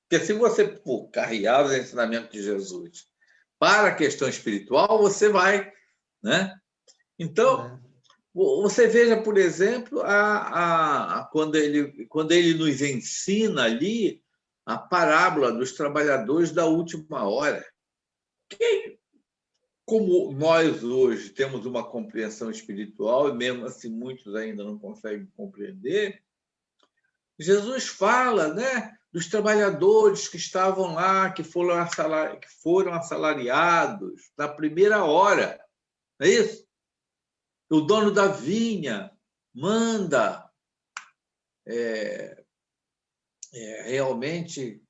Porque se você for carrear os ensinamentos de Jesus para a questão espiritual, você vai, né? Então, você veja, por exemplo, quando ele nos ensina ali a parábola dos trabalhadores da última hora. Que, como nós hoje temos uma compreensão espiritual, e mesmo assim muitos ainda não conseguem compreender, Jesus fala, né, dos trabalhadores que estavam lá, que foram assalariados na primeira hora. Não é isso? O dono da vinha manda realmente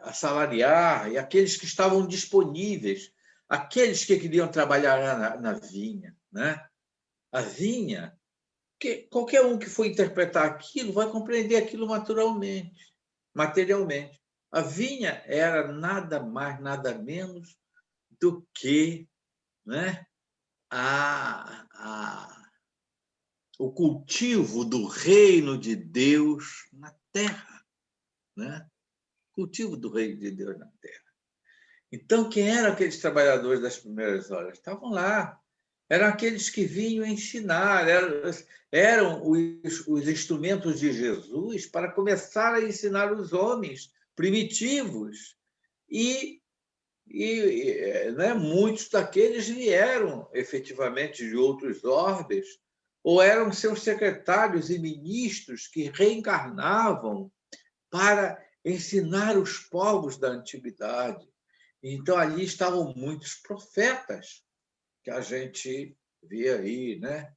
assalariar, e aqueles que estavam disponíveis, aqueles que queriam trabalhar na vinha, né? A vinha, que qualquer um que for interpretar aquilo vai compreender aquilo materialmente. A vinha era nada mais, nada menos do que, né, o cultivo do reino de Deus na terra, né? Cultivo do reino de Deus na terra. Então, quem eram aqueles trabalhadores das primeiras horas? Estavam lá. Eram aqueles que vinham ensinar, eram os instrumentos de Jesus para começar a ensinar os homens primitivos. Né, muitos daqueles vieram efetivamente de outros orbes, ou eram seus secretários e ministros que reencarnavam para ensinar os povos da antiguidade. Então, ali estavam muitos profetas que a gente vê aí, né?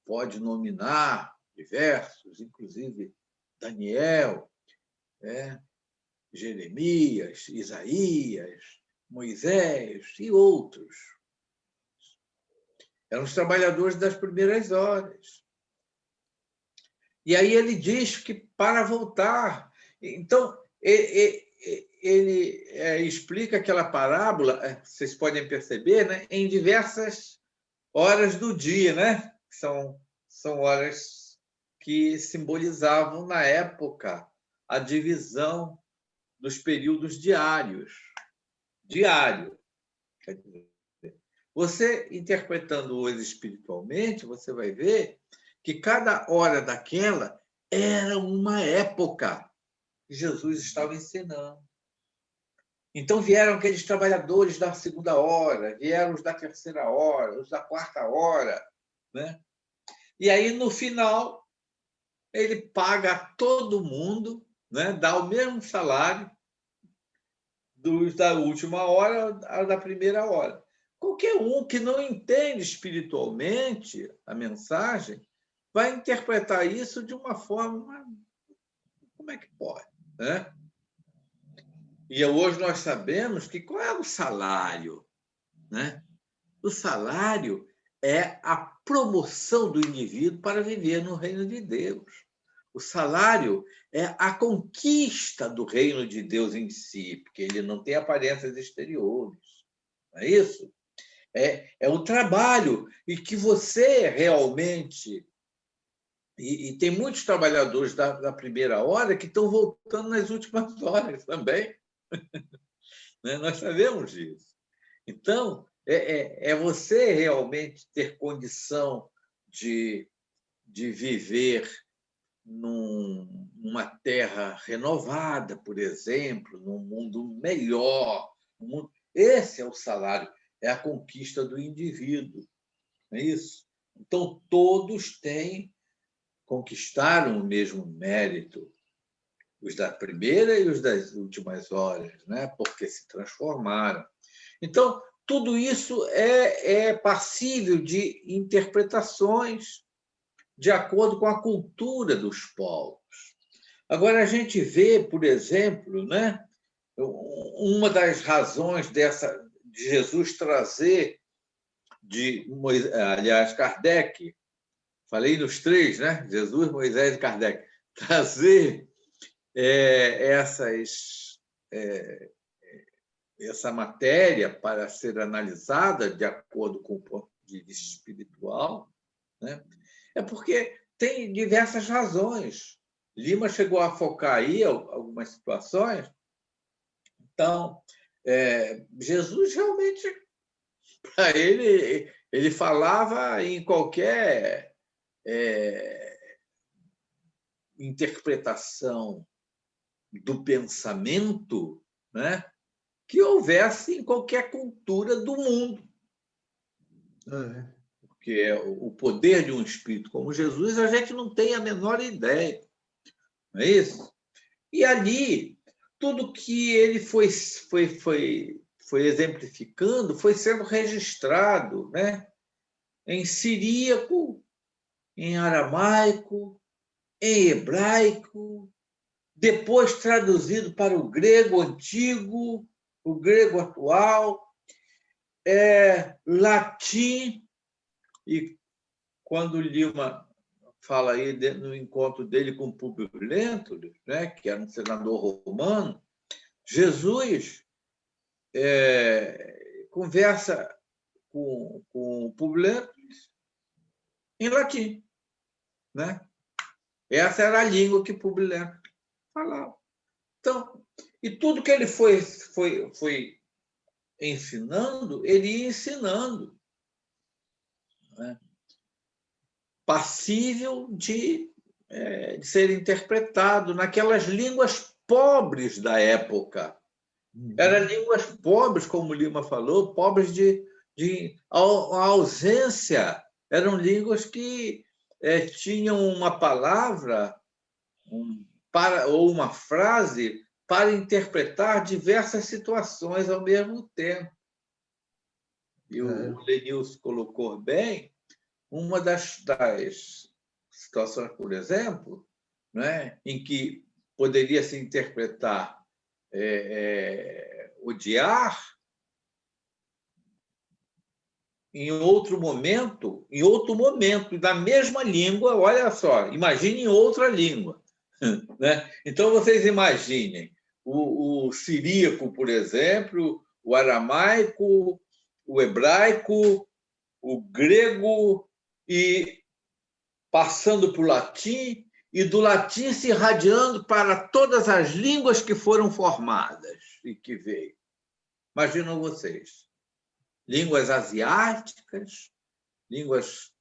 Pode nominar diversos, inclusive Daniel, Jeremias, Isaías, Moisés e outros. Eram os trabalhadores das primeiras horas. E aí ele diz que para voltar. Então, ele explica aquela parábola, vocês podem perceber, né, em diversas horas do dia, né? São horas que simbolizavam, na época, a divisão dos períodos diários. Diário. Quer dizer, você, interpretando hoje espiritualmente, você vai ver que cada hora daquela era uma época que Jesus estava ensinando. Então vieram aqueles trabalhadores da segunda hora, vieram os da terceira hora, os da quarta hora, né? E aí, no final, ele paga a todo mundo, né? Dá o mesmo salário dos da última hora ao da primeira hora. Qualquer um que não entende espiritualmente a mensagem vai interpretar isso de uma forma... Como é que pode, né? E hoje nós sabemos que qual é o salário, né? O salário é a promoção do indivíduo para viver no reino de Deus. O salário é a conquista do reino de Deus em si, porque ele não tem aparências exteriores. Não é isso? É o trabalho, e que você realmente... E tem muitos trabalhadores da primeira hora que estão voltando nas últimas horas também. Né? Nós sabemos disso. Então, é você realmente ter condição de viver numa terra renovada, por exemplo, num mundo melhor. Esse é o salário, é a conquista do indivíduo. Não é isso? Então, todos conquistaram o mesmo mérito, os da primeira e os das últimas horas, né? Porque se transformaram. Então, tudo isso é passível de interpretações de acordo com a cultura dos povos. Agora, a gente vê, por exemplo, né, uma das razões de Jesus trazer aliás, Kardec, falei nos três, né? Jesus, Moisés e Kardec, trazer essa matéria para ser analisada de acordo com o ponto de vista espiritual, né? É porque tem diversas razões. Lima chegou a focar aí algumas situações. Então, Jesus realmente, para ele falava em qualquer interpretação do pensamento, né, que houvesse em qualquer cultura do mundo. Porque o poder de um espírito como Jesus, a gente não tem a menor ideia. Não é isso? E ali, tudo que ele foi exemplificando foi sendo registrado, né, em siríaco, em aramaico, em hebraico, depois traduzido para o grego antigo, o grego atual, latim. E quando Lima fala aí no encontro dele com Públio Lentulus, né, que era um senador romano, Jesus conversa com Públio Lentulus em latim, né? Essa era a língua que Públio Lentulus falava. Então, e tudo que ele foi ensinando, ele ia ensinando, né? Passível de ser interpretado naquelas línguas pobres da época. Eram línguas pobres, como Lima falou, pobres de ausência. Eram línguas que tinham uma palavra ou uma frase para interpretar diversas situações ao mesmo tempo. E o Lenilson colocou bem, uma das situações, por exemplo, né, em que poderia se interpretar odiar, em outro momento, da mesma língua, olha só, imagine em outra língua. Né? Então, vocês imaginem o siríaco, por exemplo, o aramaico, o hebraico, o grego, e passando para o latim, e do latim se irradiando para todas as línguas que foram formadas e que veio. Imaginam vocês. Línguas asiáticas, línguas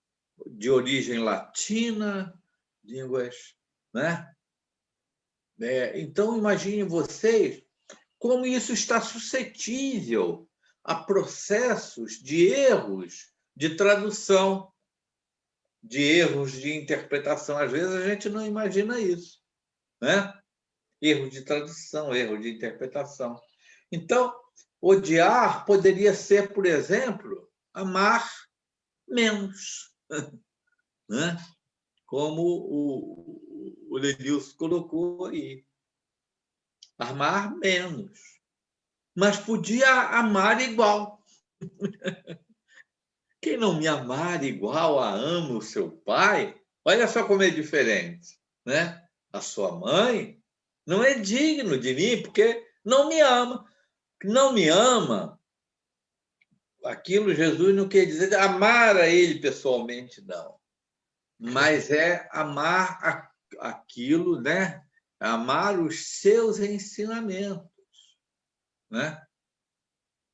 de origem latina, línguas, né? Então, imaginem vocês como isso está suscetível a processos de erros de tradução, de erros de interpretação. Às vezes a gente não imagina isso, né? Erro de tradução, erro de interpretação. Então, odiar poderia ser, por exemplo, amar menos, né? Como o Lenilson colocou aí. Amar menos. Mas podia amar igual. Quem não me amar igual a ama o seu pai, olha só como é diferente, né? A sua mãe não é digno de mim porque não me ama. Não me ama, aquilo Jesus não quer dizer amar a ele pessoalmente, não. Mas é amar aquilo, né? Amar os seus ensinamentos, né?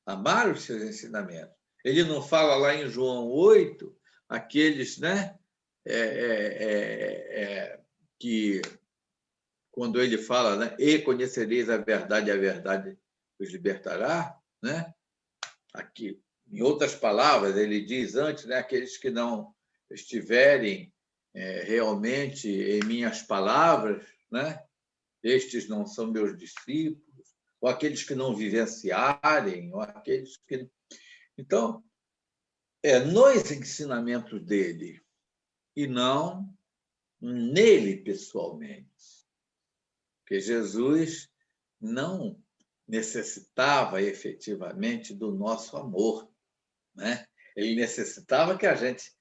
Amar os seus ensinamentos. Ele não fala lá em João 8, aqueles, né? Que quando ele fala, né? E conhecereis a verdade os libertará, né? Aqui, em outras palavras, ele diz antes, né? Aqueles que não estiverem realmente em minhas palavras, né? Estes não são meus discípulos, ou aqueles que não vivenciarem, ou aqueles que... Então, nos ensinamentos dele, e não nele pessoalmente. Porque Jesus não necessitava efetivamente do nosso amor, né? Ele necessitava que a gente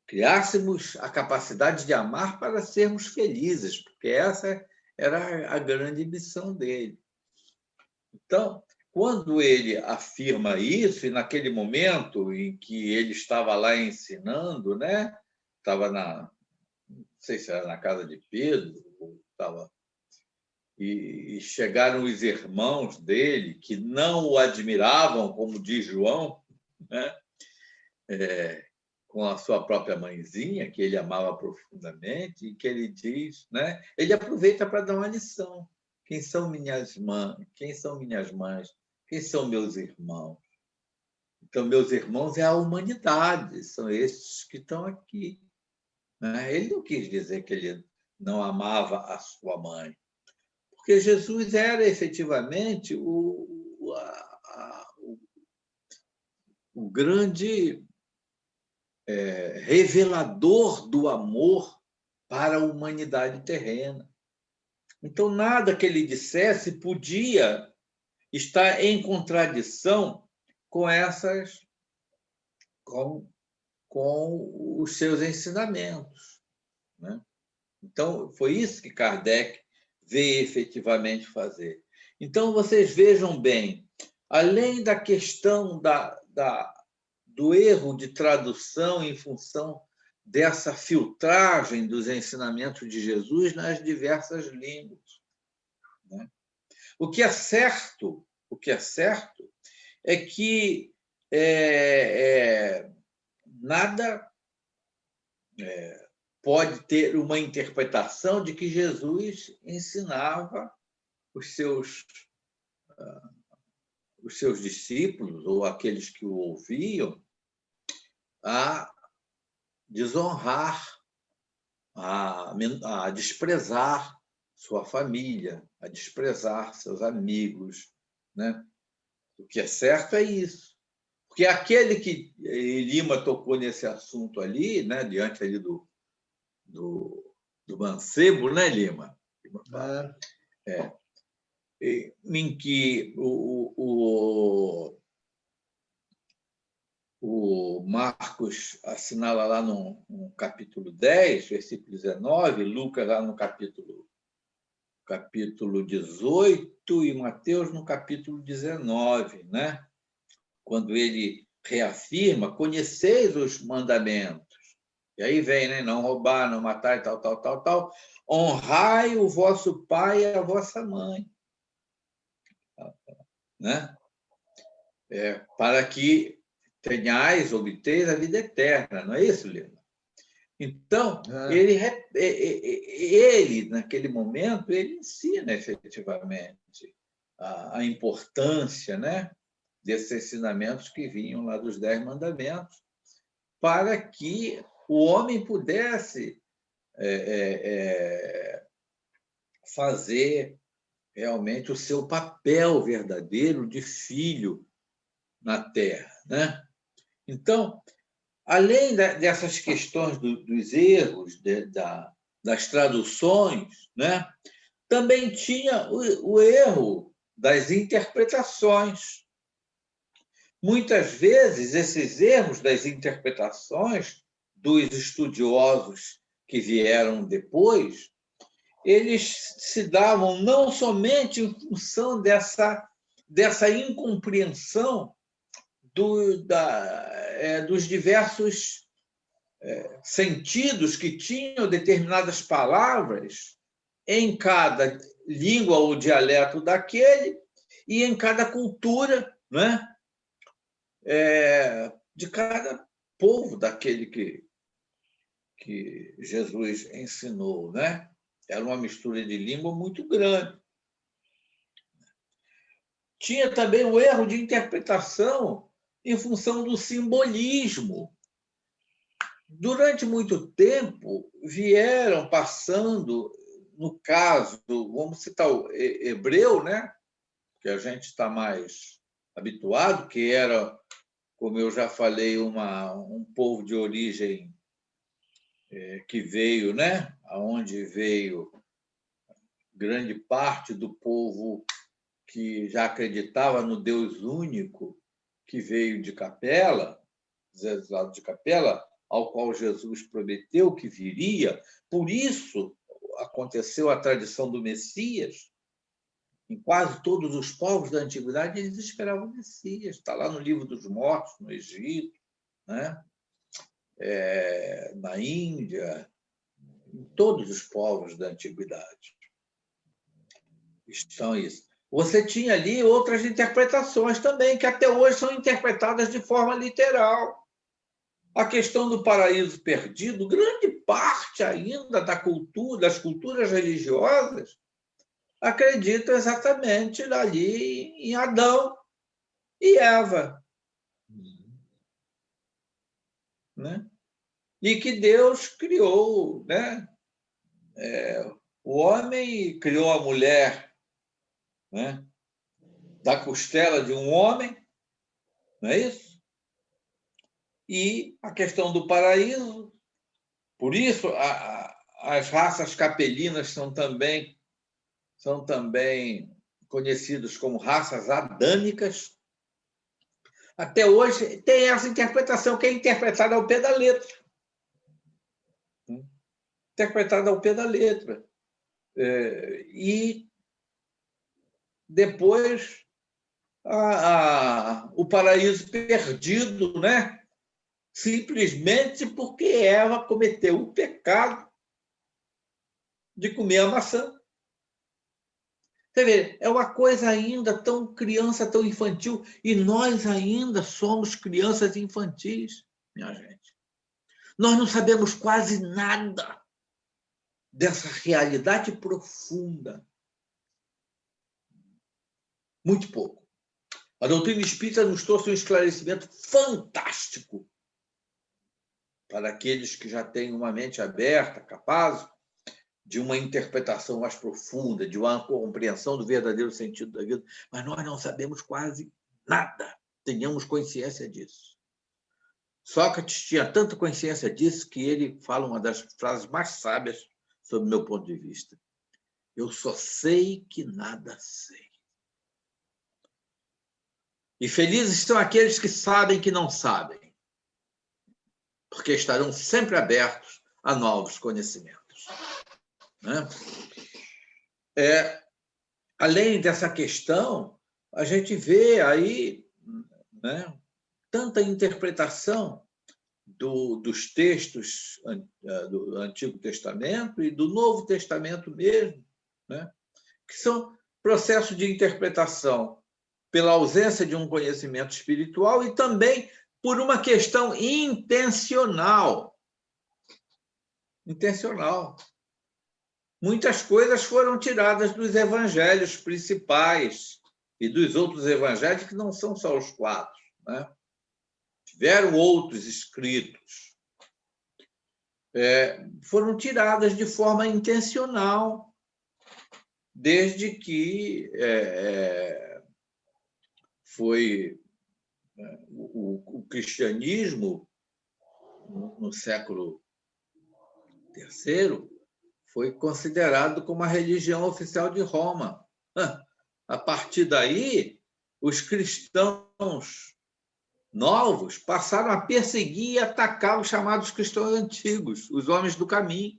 criássemos a capacidade de amar para sermos felizes, porque essa era a grande missão dele. Então, quando ele afirma isso, e naquele momento em que ele estava lá ensinando, né? Estava não sei se era na casa de Pedro, ou estava... E chegaram os irmãos dele, que não o admiravam, como diz João, né? Com a sua própria mãezinha, que ele amava profundamente, e que ele diz, né? Ele aproveita para dar uma lição. Quem são minhas mães? Quem são minhas mães? Quem são meus irmãos? Então, meus irmãos é a humanidade, são estes que estão aqui, né? Ele não quis dizer que ele não amava a sua mãe, porque Jesus era efetivamente o grande revelador do amor para a humanidade terrena. Então, nada que ele dissesse podia estar em contradição com com os seus ensinamentos, né? Então, foi isso que Kardec veio efetivamente fazer. Então, vocês vejam bem, além da questão do erro de tradução em função dessa filtragem dos ensinamentos de Jesus nas diversas línguas, né? O que é certo é que nada pode ter uma interpretação de que Jesus ensinava os seus discípulos ou aqueles que o ouviam a desonrar, a desprezar sua família, a desprezar seus amigos, né? O que é certo é isso. Porque aquele que Lima tocou nesse assunto ali, né? Diante ali do mancebo, né, Lima? Em que o Marcos assinala lá no capítulo 10, versículo 19, Lucas lá no capítulo 18 e Mateus no capítulo 19, né? Quando ele reafirma, conheceis os mandamentos. E aí vem, né? Não roubar, não matar, tal. Honrai o vosso pai e a vossa mãe. Né? Para que tenhais, obteis a vida eterna. Não é isso, Lima? Então, ele, naquele momento, ele ensina efetivamente a importância, né, desses ensinamentos que vinham lá dos 10 mandamentos, para que o homem pudesse fazer realmente o seu papel verdadeiro de filho na Terra, né? Então, além dessas questões dos erros, das traduções, né? Também tinha o erro das interpretações. Muitas vezes, esses erros das interpretações dos estudiosos que vieram depois, eles se davam não somente em função dessa incompreensão dos diversos sentidos que tinham determinadas palavras em cada língua ou dialeto daquele e em cada cultura, né? De cada povo daquele que Jesus ensinou, né? Era uma mistura de língua muito grande. Tinha também o erro de interpretação em função do simbolismo. Durante muito tempo, vieram passando, no caso, vamos citar o hebreu, né? Que a gente está mais habituado, que era, como eu já falei, um povo de origem que veio, né? Aonde veio grande parte do povo que já acreditava no Deus único, que veio de Capela, exilado de Capela, ao qual Jesus prometeu que viria. Por isso aconteceu a tradição do Messias. Em quase todos os povos da antiguidade, eles esperavam o Messias. Está lá no Livro dos Mortos, no Egito, né? Na Índia, em todos os povos da antiguidade. Estão isso. Você tinha ali outras interpretações também, que até hoje são interpretadas de forma literal. A questão do paraíso perdido, grande parte ainda das culturas religiosas, acredita exatamente ali em Adão e Eva. Né? E que Deus criou, né? O homem criou a mulher, né? Da costela de um homem, não é isso? E a questão do paraíso, por isso as raças capelinas são também conhecidas como raças adâmicas. Até hoje tem essa interpretação que é interpretada ao pé da letra. Interpretada ao pé da letra. E depois o paraíso perdido, né? Simplesmente porque Eva cometeu o pecado de comer a maçã. Você vê, é uma coisa ainda tão criança, tão infantil, e nós ainda somos crianças infantis, minha gente. Nós não sabemos quase nada dessa realidade profunda. Muito pouco. A doutrina espírita nos trouxe um esclarecimento fantástico para aqueles que já têm uma mente aberta, capaz de uma interpretação mais profunda, de uma compreensão do verdadeiro sentido da vida, mas nós não sabemos quase nada. Tenhamos consciência disso. Sócrates tinha tanta consciência disso que ele fala uma das frases mais sábias sob o meu ponto de vista. Eu só sei que nada sei. E felizes são aqueles que sabem que não sabem. porque estarão sempre abertos a novos conhecimentos. Né? Além dessa questão, a gente vê aí, né, tanta interpretação dos textos do Antigo Testamento e do Novo Testamento mesmo, né, que são processos de interpretação pela ausência de um conhecimento espiritual e também por uma questão intencional. Intencional. Muitas coisas foram tiradas dos evangelhos principais e dos outros evangelhos, que não são só os 4. Né? Tiveram outros escritos. Foram tiradas de forma intencional, desde que foi o cristianismo, no século III, foi considerado como a religião oficial de Roma. A partir daí, os cristãos novos passaram a perseguir e atacar os chamados cristãos antigos, os homens do caminho.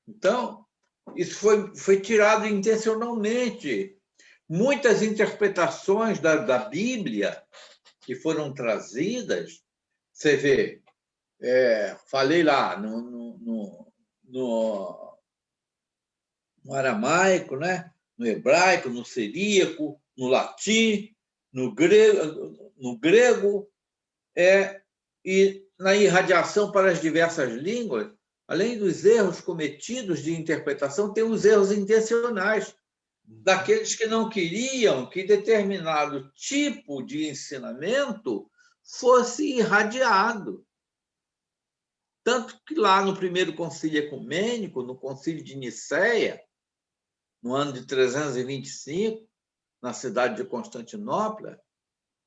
Então, isso foi tirado intencionalmente. Muitas interpretações da Bíblia que foram trazidas, você vê, falei lá no aramaico, né? No hebraico, no siríaco, no latim, no grego, e na irradiação para as diversas línguas, além dos erros cometidos de interpretação, tem os erros intencionais daqueles que não queriam que determinado tipo de ensinamento fosse irradiado. Tanto que lá no primeiro concílio ecumênico, no concílio de Nicéia, no ano de 325, na cidade de Constantinopla,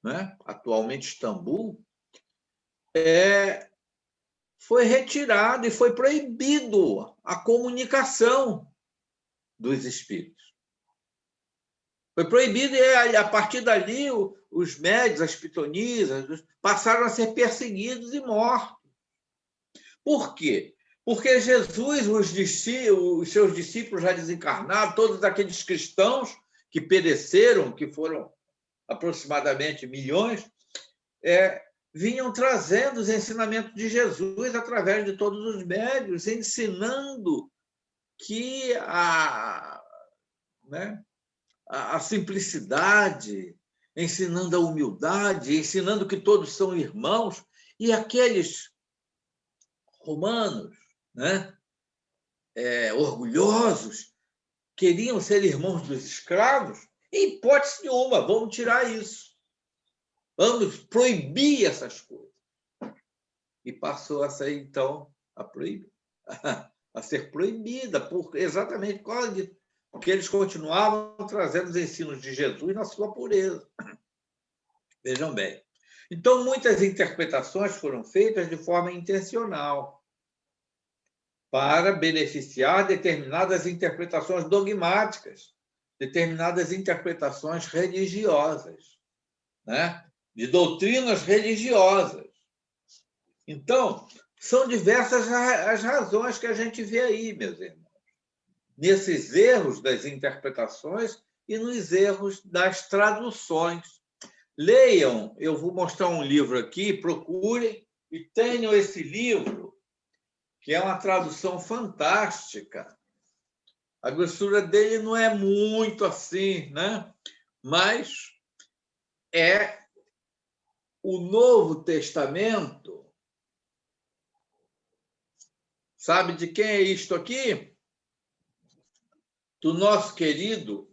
né, atualmente Istambul, foi retirado e foi proibido a comunicação dos espíritos. Foi proibido e, a partir dali, os médios, as pitonisas, passaram a ser perseguidos e mortos. Por quê? Porque Jesus, os seus discípulos já desencarnados, todos aqueles cristãos que pereceram, que foram aproximadamente milhões, vinham trazendo os ensinamentos de Jesus através de todos os médios, ensinando que a simplicidade, ensinando a humildade, ensinando que todos são irmãos, e aqueles romanos, né, orgulhosos, queriam ser irmãos dos escravos, em hipótese nenhuma, vamos tirar isso. Vamos proibir essas coisas. E passou a ser, então, a ser proibida, exatamente por causa disso, porque eles continuavam trazendo os ensinos de Jesus na sua pureza. Vejam bem. Então, muitas interpretações foram feitas de forma intencional para beneficiar determinadas interpretações dogmáticas, determinadas interpretações religiosas, né? De doutrinas religiosas. Então, são diversas as razões que a gente vê aí, meus irmãos, nesses erros das interpretações e nos erros das traduções. Leiam, eu vou mostrar um livro aqui, procurem e tenham esse livro, que é uma tradução fantástica. A grossura dele não é muito assim, né? Mas é o Novo Testamento. Sabe de quem é isto aqui? Do nosso querido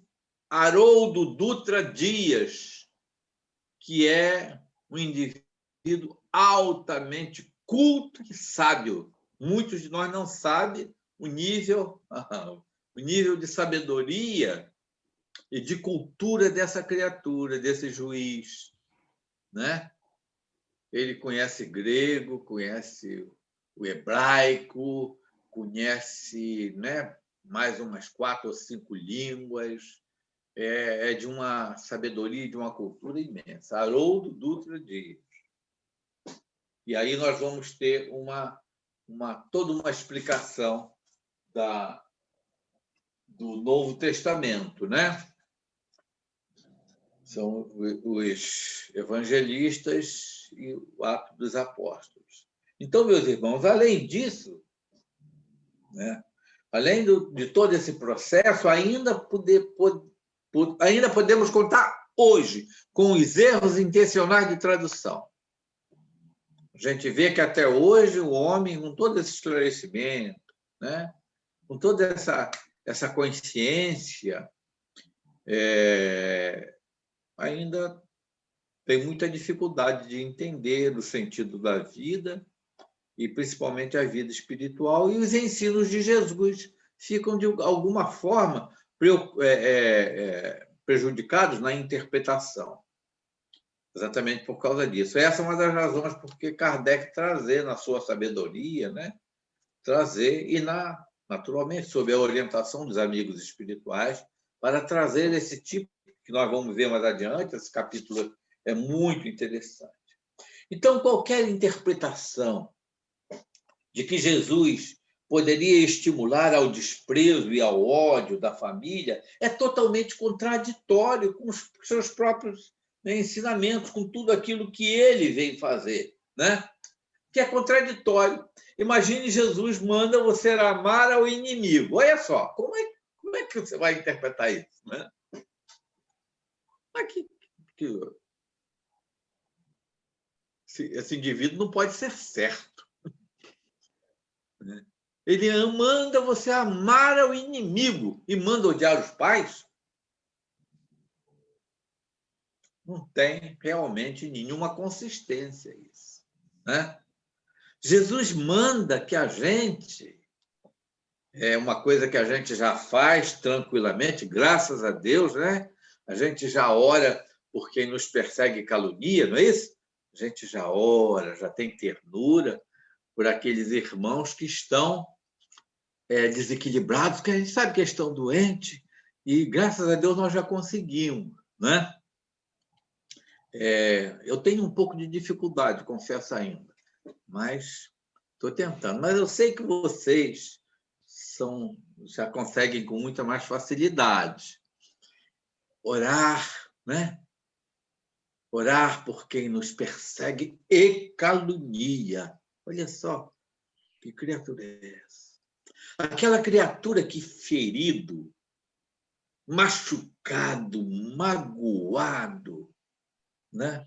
Haroldo Dutra Dias, que é um indivíduo altamente culto e sábio. Muitos de nós não sabem o nível de sabedoria e de cultura dessa criatura, desse juiz, né? Ele conhece grego, conhece o hebraico, conhece, né, mais umas 4 ou 5 línguas, é de uma sabedoria, de uma cultura imensa. Haroldo Dutra Dias. E aí nós vamos ter toda uma explicação do Novo Testamento, né? São os evangelistas e o Atos dos Apóstolos. Então, meus irmãos, além disso, né, além de todo esse processo, ainda podemos contar hoje com os erros intencionais de tradução. A gente vê que até hoje o homem, com todo esse esclarecimento, né, com toda essa consciência, ainda tem muita dificuldade de entender o sentido da vida e principalmente a vida espiritual, e os ensinos de Jesus ficam, de alguma forma, prejudicados na interpretação. Exatamente por causa disso. Essa é uma das razões por que Kardec trazer, na sua sabedoria, né, naturalmente, sob a orientação dos amigos espirituais, para trazer esse tipo, que nós vamos ver mais adiante, esse capítulo é muito interessante. Então, qualquer interpretação de que Jesus poderia estimular ao desprezo e ao ódio da família é totalmente contraditório com os seus próprios, né, ensinamentos, com tudo aquilo que ele vem fazer, né? Que é contraditório. Imagine Jesus manda você amar ao inimigo. Olha só, como é que você vai interpretar isso, né? Esse indivíduo não pode ser certo. Ele manda você amar ao inimigo e manda odiar os pais? Não tem realmente nenhuma consistência isso, né? Jesus manda que a gente, é uma coisa que a gente já faz tranquilamente, graças a Deus, né? A gente já ora por quem nos persegue e calunia, não é isso? A gente já ora, já tem ternura por aqueles irmãos que estão desequilibrados, que a gente sabe que estão doentes, e graças a Deus nós já conseguimos, né? Eu tenho um pouco de dificuldade, confesso ainda, mas estou tentando. Mas eu sei que vocês já conseguem com muita mais facilidade orar, né? Orar por quem nos persegue e calunia. Olha só, que criatura é essa? Aquela criatura que ferido, machucado, magoado, né?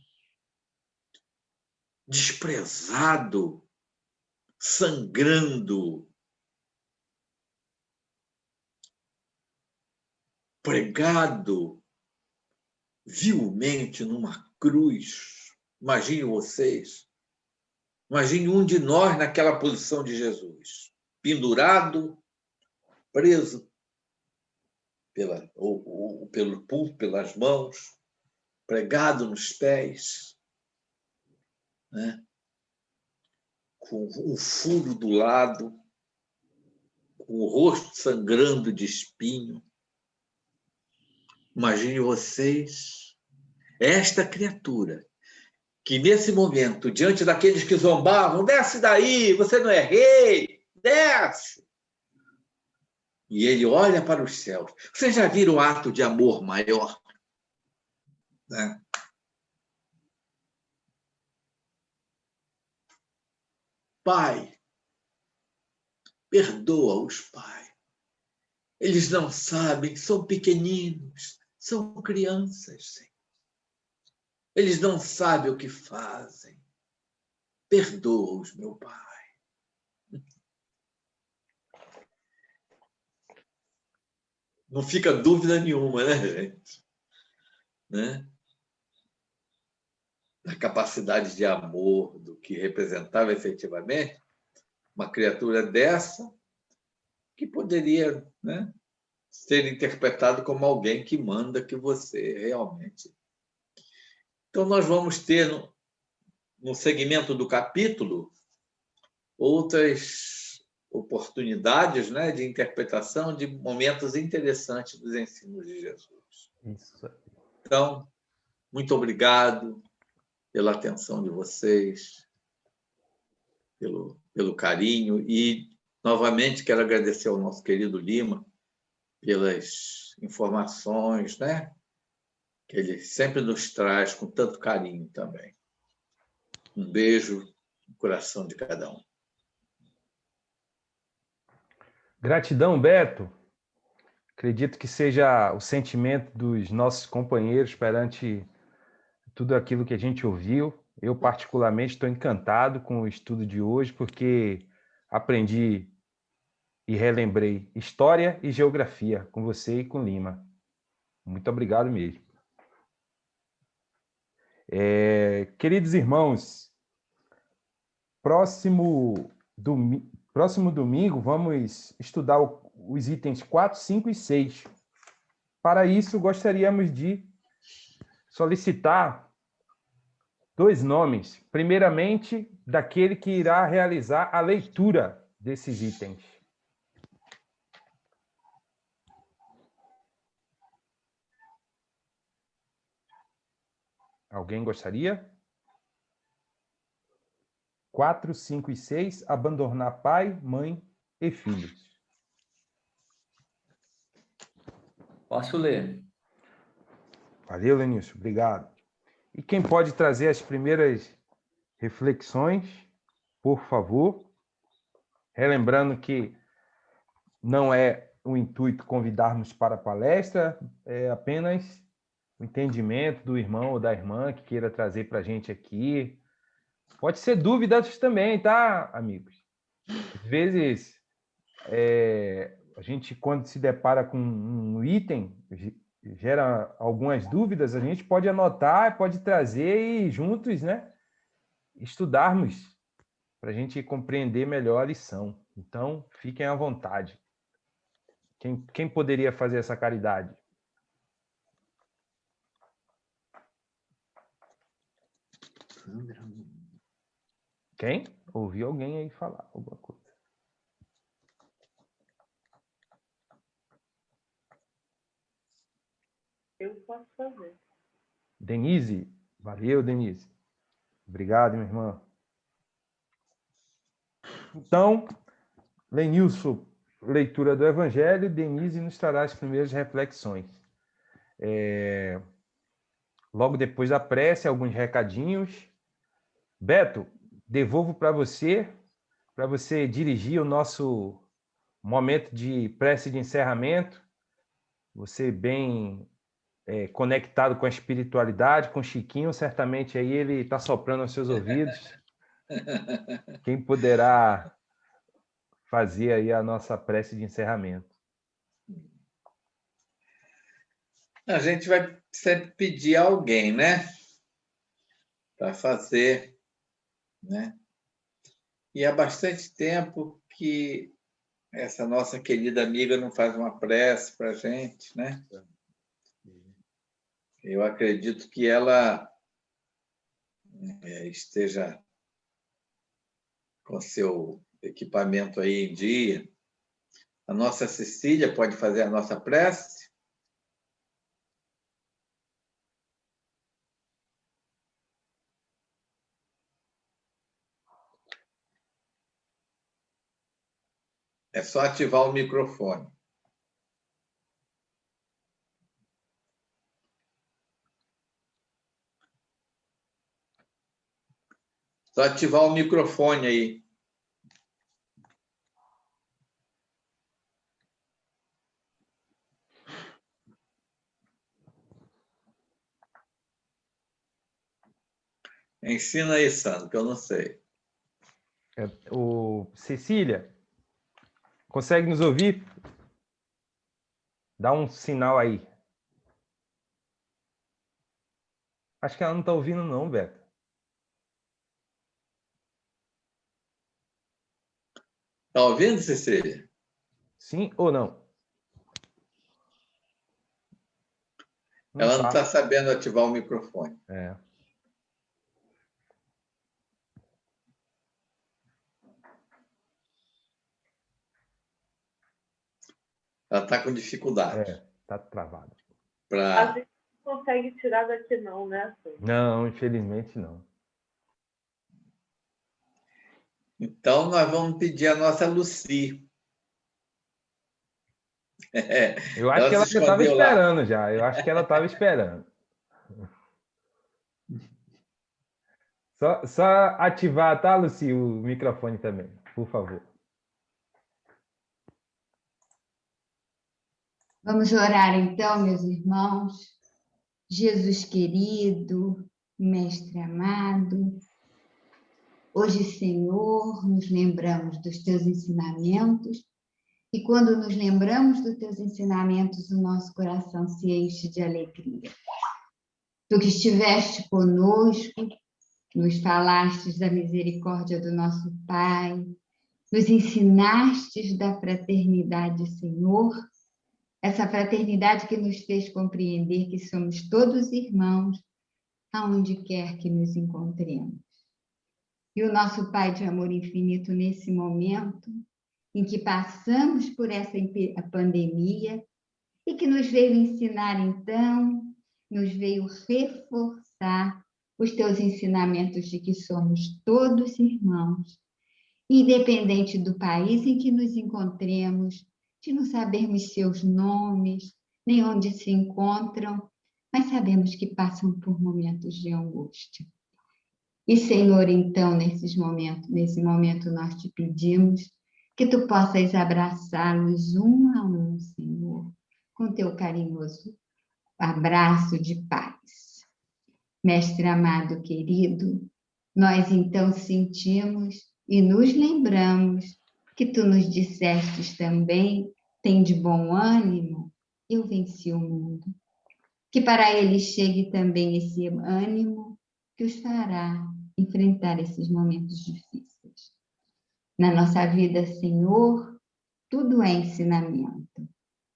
Desprezado, sangrando, pregado vilmente numa cruz. Imagine vocês. Imagine um de nós naquela posição de Jesus, pendurado, preso pelo pulso, pelas mãos, pregado nos pés, né? Com um furo do lado, com o rosto sangrando de espinho. Imagine vocês, esta criatura, que nesse momento, diante daqueles que zombavam, desce daí, você não é rei, desce. E ele olha para os céus. Vocês já viram um ato de amor maior? Né? Pai, perdoa-os, Pai. Eles não sabem, são pequeninos, são crianças, Senhor. Eles não sabem o que fazem. Perdoa-os, meu Pai. Não fica dúvida nenhuma, né, gente? Né? A capacidade de amor do que representava efetivamente uma criatura dessa, que poderia, né, ser interpretado como alguém que manda que você realmente... Então, nós vamos ter, no segmento do capítulo, outras oportunidades, né, de interpretação de momentos interessantes dos ensinos de Jesus. Isso. Então, muito obrigado pela atenção de vocês, pelo carinho. E, novamente, quero agradecer ao nosso querido Lima pelas informações, né, que ele sempre nos traz com tanto carinho também. Um beijo no coração de cada um. Gratidão, Beto. Acredito que seja o sentimento dos nossos companheiros perante tudo aquilo que a gente ouviu. Eu, particularmente, estou encantado com o estudo de hoje, porque aprendi e relembrei história e geografia com você e com Lima. Muito obrigado mesmo. Queridos irmãos, próximo domingo vamos estudar os itens 4, 5 e 6. Para isso, gostaríamos de solicitar 2 nomes. Primeiramente, daquele que irá realizar a leitura desses itens. Alguém gostaria? 4, 5 e 6, abandonar pai, mãe e filhos. Posso ler? Valeu, Lenício. Obrigado. E quem pode trazer as primeiras reflexões, por favor? Relembrando que não é o intuito convidarmos para a palestra, é apenas o entendimento do irmão ou da irmã que queira trazer para a gente aqui. Pode ser dúvidas também, tá, amigos? Às vezes, a gente, quando se depara com um item, gera algumas dúvidas, a gente pode anotar, pode trazer e juntos, né, estudarmos para a gente compreender melhor a lição. Então, fiquem à vontade. Quem poderia fazer essa caridade? Quem? Ouvi alguém aí falar alguma coisa. Eu posso fazer. Denise? Valeu, Denise. Obrigado, minha irmã. Então, Lenilson, leitura do Evangelho, Denise nos trará as primeiras reflexões. Logo depois da prece, alguns recadinhos. Beto, devolvo para você dirigir o nosso momento de prece de encerramento. Você bem conectado com a espiritualidade, com o Chiquinho, certamente aí ele está soprando aos seus ouvidos. Quem poderá fazer aí a nossa prece de encerramento? A gente vai sempre pedir a alguém, né, para fazer, né? E há bastante tempo que essa nossa querida amiga não faz uma prece para a gente, né? Eu acredito que ela esteja com seu equipamento aí em dia. A nossa Cecília pode fazer a nossa prece? É só ativar o microfone. Só ativar o microfone aí. Ensina aí, Sandro, que eu não sei. Cecília, consegue nos ouvir? Dá um sinal aí. Acho que ela não está ouvindo não, Beto. Está ouvindo, Cecília? Sim ou não? Ela não está sabendo ativar o microfone. Ela está com dificuldade. Está travado. A gente não consegue tirar daqui não, né? Não, infelizmente não. Então, nós vamos pedir a nossa Lucy. Eu acho que ela já estava esperando já. Eu acho que ela estava esperando. Só ativar, tá, Lucy, o microfone também, por favor. Vamos orar então, meus irmãos. Jesus querido, Mestre amado, hoje, Senhor, nos lembramos dos teus ensinamentos e quando nos lembramos dos teus ensinamentos, o nosso coração se enche de alegria. Tu que estiveste conosco, nos falastes da misericórdia do nosso Pai, nos ensinastes da fraternidade, Senhor, essa fraternidade que nos fez compreender que somos todos irmãos, aonde quer que nos encontremos. E o nosso Pai de amor infinito, nesse momento em que passamos por essa pandemia e que nos veio ensinar, então, nos veio reforçar os teus ensinamentos de que somos todos irmãos, independente do país em que nos encontremos, de não sabermos seus nomes, nem onde se encontram, mas sabemos que passam por momentos de angústia. E, Senhor, então, nesse momento nós te pedimos que tu possas abraçá-los um a um, Senhor, com teu carinhoso abraço de paz. Mestre amado, querido, nós então sentimos e nos lembramos que tu nos dissestes também, tem de bom ânimo, eu venci o mundo. Que para eles chegue também esse ânimo que os fará enfrentar esses momentos difíceis. Na nossa vida, Senhor, tudo é ensinamento.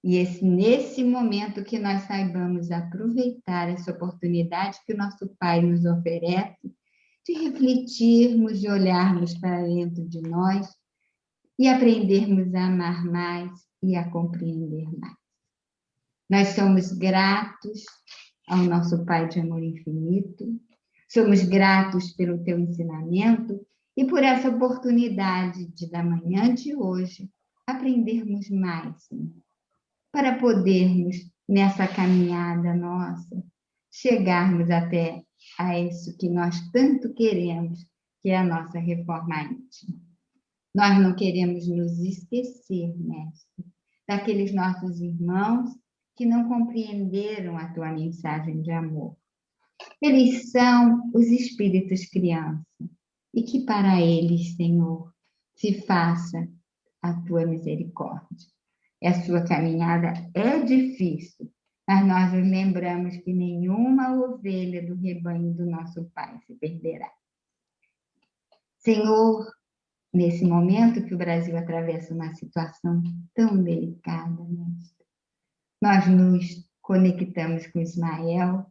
E nesse momento que nós saibamos aproveitar essa oportunidade que o nosso Pai nos oferece, de refletirmos, de olharmos para dentro de nós e aprendermos a amar mais e a compreender mais. Nós somos gratos ao nosso Pai de amor infinito, somos gratos pelo teu ensinamento e por essa oportunidade de, da manhã de hoje, aprendermos mais, Senhor, para podermos, nessa caminhada nossa, chegarmos até a isso que nós tanto queremos, que é a nossa reforma íntima. Nós não queremos nos esquecer, Mestre, daqueles nossos irmãos que não compreenderam a tua mensagem de amor. Eles são os espíritos criança, e que para eles, Senhor, se faça a tua misericórdia. A sua caminhada é difícil, mas nós nos lembramos que nenhuma ovelha do rebanho do nosso Pai se perderá. Senhor, nesse momento que o Brasil atravessa uma situação tão delicada, nós nos conectamos com Ismael,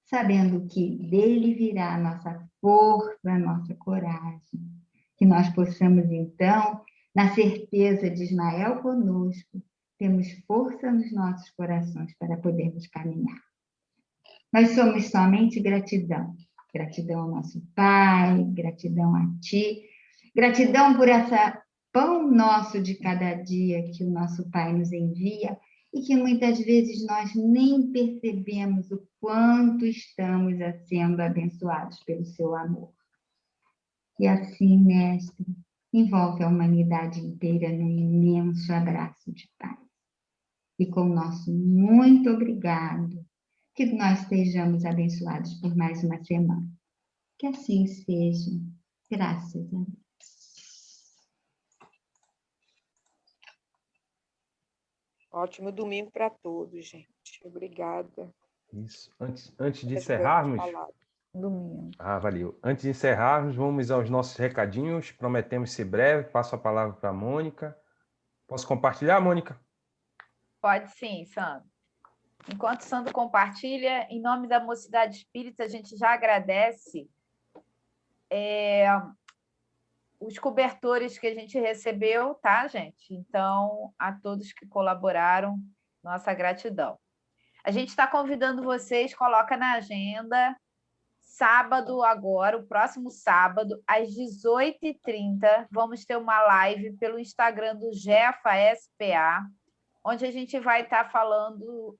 sabendo que dele virá a nossa força, a nossa coragem. Que nós possamos, então, na certeza de Ismael conosco, temos força nos nossos corações para podermos caminhar. Nós somos somente gratidão. Gratidão ao nosso Pai, gratidão a Ti, gratidão por essa pão nosso de cada dia que o nosso Pai nos envia e que muitas vezes nós nem percebemos o quanto estamos sendo abençoados pelo seu amor. E assim, Mestre, envolve a humanidade inteira num imenso abraço de paz. E com o nosso muito obrigado, que nós estejamos abençoados por mais uma semana. Que assim seja. Graças a Deus. Ótimo domingo para todos, gente. Obrigada. Isso. Antes de encerrarmos... Domingo. Valeu. Antes de encerrarmos, vamos aos nossos recadinhos. Prometemos ser breve. Passo a palavra para a Mônica. Posso compartilhar, Mônica? Pode sim, Sandro. Enquanto o Sandro compartilha, em nome da Mocidade Espírita, a gente já agradece os cobertores que a gente recebeu, tá, gente? Então, a todos que colaboraram, nossa gratidão. A gente está convidando vocês, coloca na agenda, sábado agora, o próximo sábado, às 18h30, vamos ter uma live pelo Instagram do Jefa SPA, onde a gente vai estar falando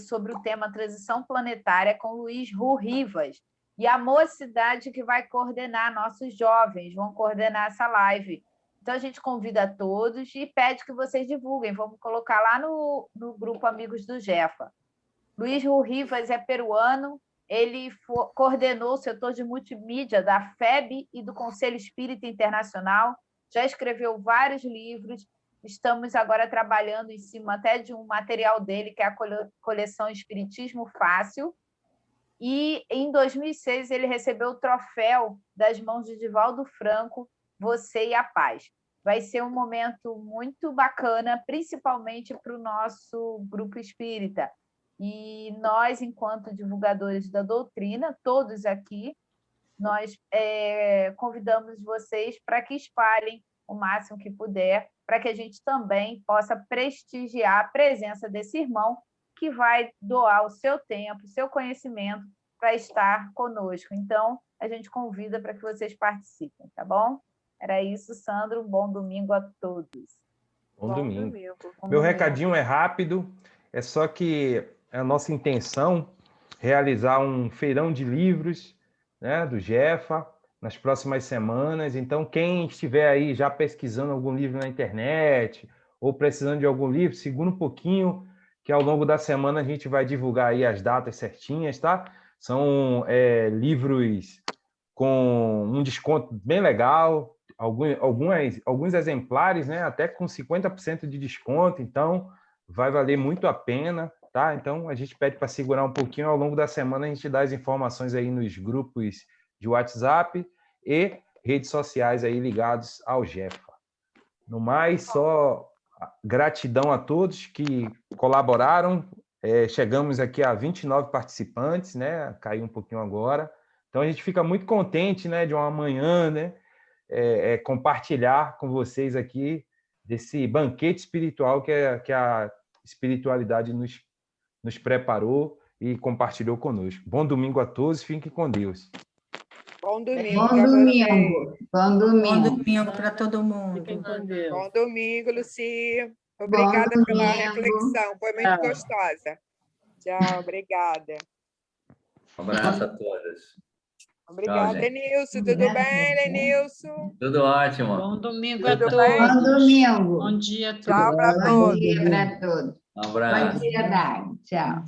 sobre o tema transição planetária com Luiz Rivas. E a mocidade que vai coordenar, nossos jovens vão coordenar essa live. Então, a gente convida a todos e pede que vocês divulguem. Vamos colocar lá no grupo Amigos do Jefa. Luiz Rivas é peruano, ele coordenou o setor de multimídia da FEB e do Conselho Espírita Internacional, já escreveu vários livros, estamos agora trabalhando em cima até de um material dele, que é a coleção Espiritismo Fácil, e em 2006 ele recebeu o troféu das mãos de Divaldo Franco, Você e a Paz. Vai ser um momento muito bacana, principalmente para o nosso grupo espírita. E nós, enquanto divulgadores da doutrina, todos aqui, nós convidamos vocês para que espalhem o máximo que puder, para que a gente também possa prestigiar a presença desse irmão que vai doar o seu tempo, o seu conhecimento para estar conosco. Então, a gente convida para que vocês participem, tá bom? Era isso, Sandro. Um bom domingo a todos. Bom domingo. Meu recadinho é rápido, é só que é a nossa intenção realizar um feirão de livros, né, do Jefa nas próximas semanas. Então, quem estiver aí já pesquisando algum livro na internet ou precisando de algum livro, segura um pouquinho, que ao longo da semana a gente vai divulgar aí as datas certinhas, tá? São livros com um desconto bem legal, alguns exemplares, né, até com 50% de desconto, então vai valer muito a pena, tá? Então a gente pede para segurar um pouquinho, ao longo da semana a gente dá as informações aí nos grupos de WhatsApp e redes sociais aí ligados ao Jefa. No mais, só gratidão a todos que colaboraram. Chegamos aqui a 29 participantes, né? Caiu um pouquinho agora. Então a gente fica muito contente, né, de uma manhã, né, compartilhar com vocês aqui desse banquete espiritual que a espiritualidade nos preparou e compartilhou conosco. Bom domingo a todos, fiquem com Deus. Bom domingo. Bom domingo. Bom domingo. Bom domingo para todo mundo. Fiquem com Deus. Bom domingo, Luci. Obrigada pela reflexão, foi muito gostosa. Tchau, obrigada. Um abraço a todas. Obrigada, Lenilson. Tudo bem, Lenilson? Tudo ótimo. Bom domingo a todos. Bom domingo. Bom dia a todos. Tchau para todos. Bom dia para todos. Um abraço. Bom dia, Dai. Tchau.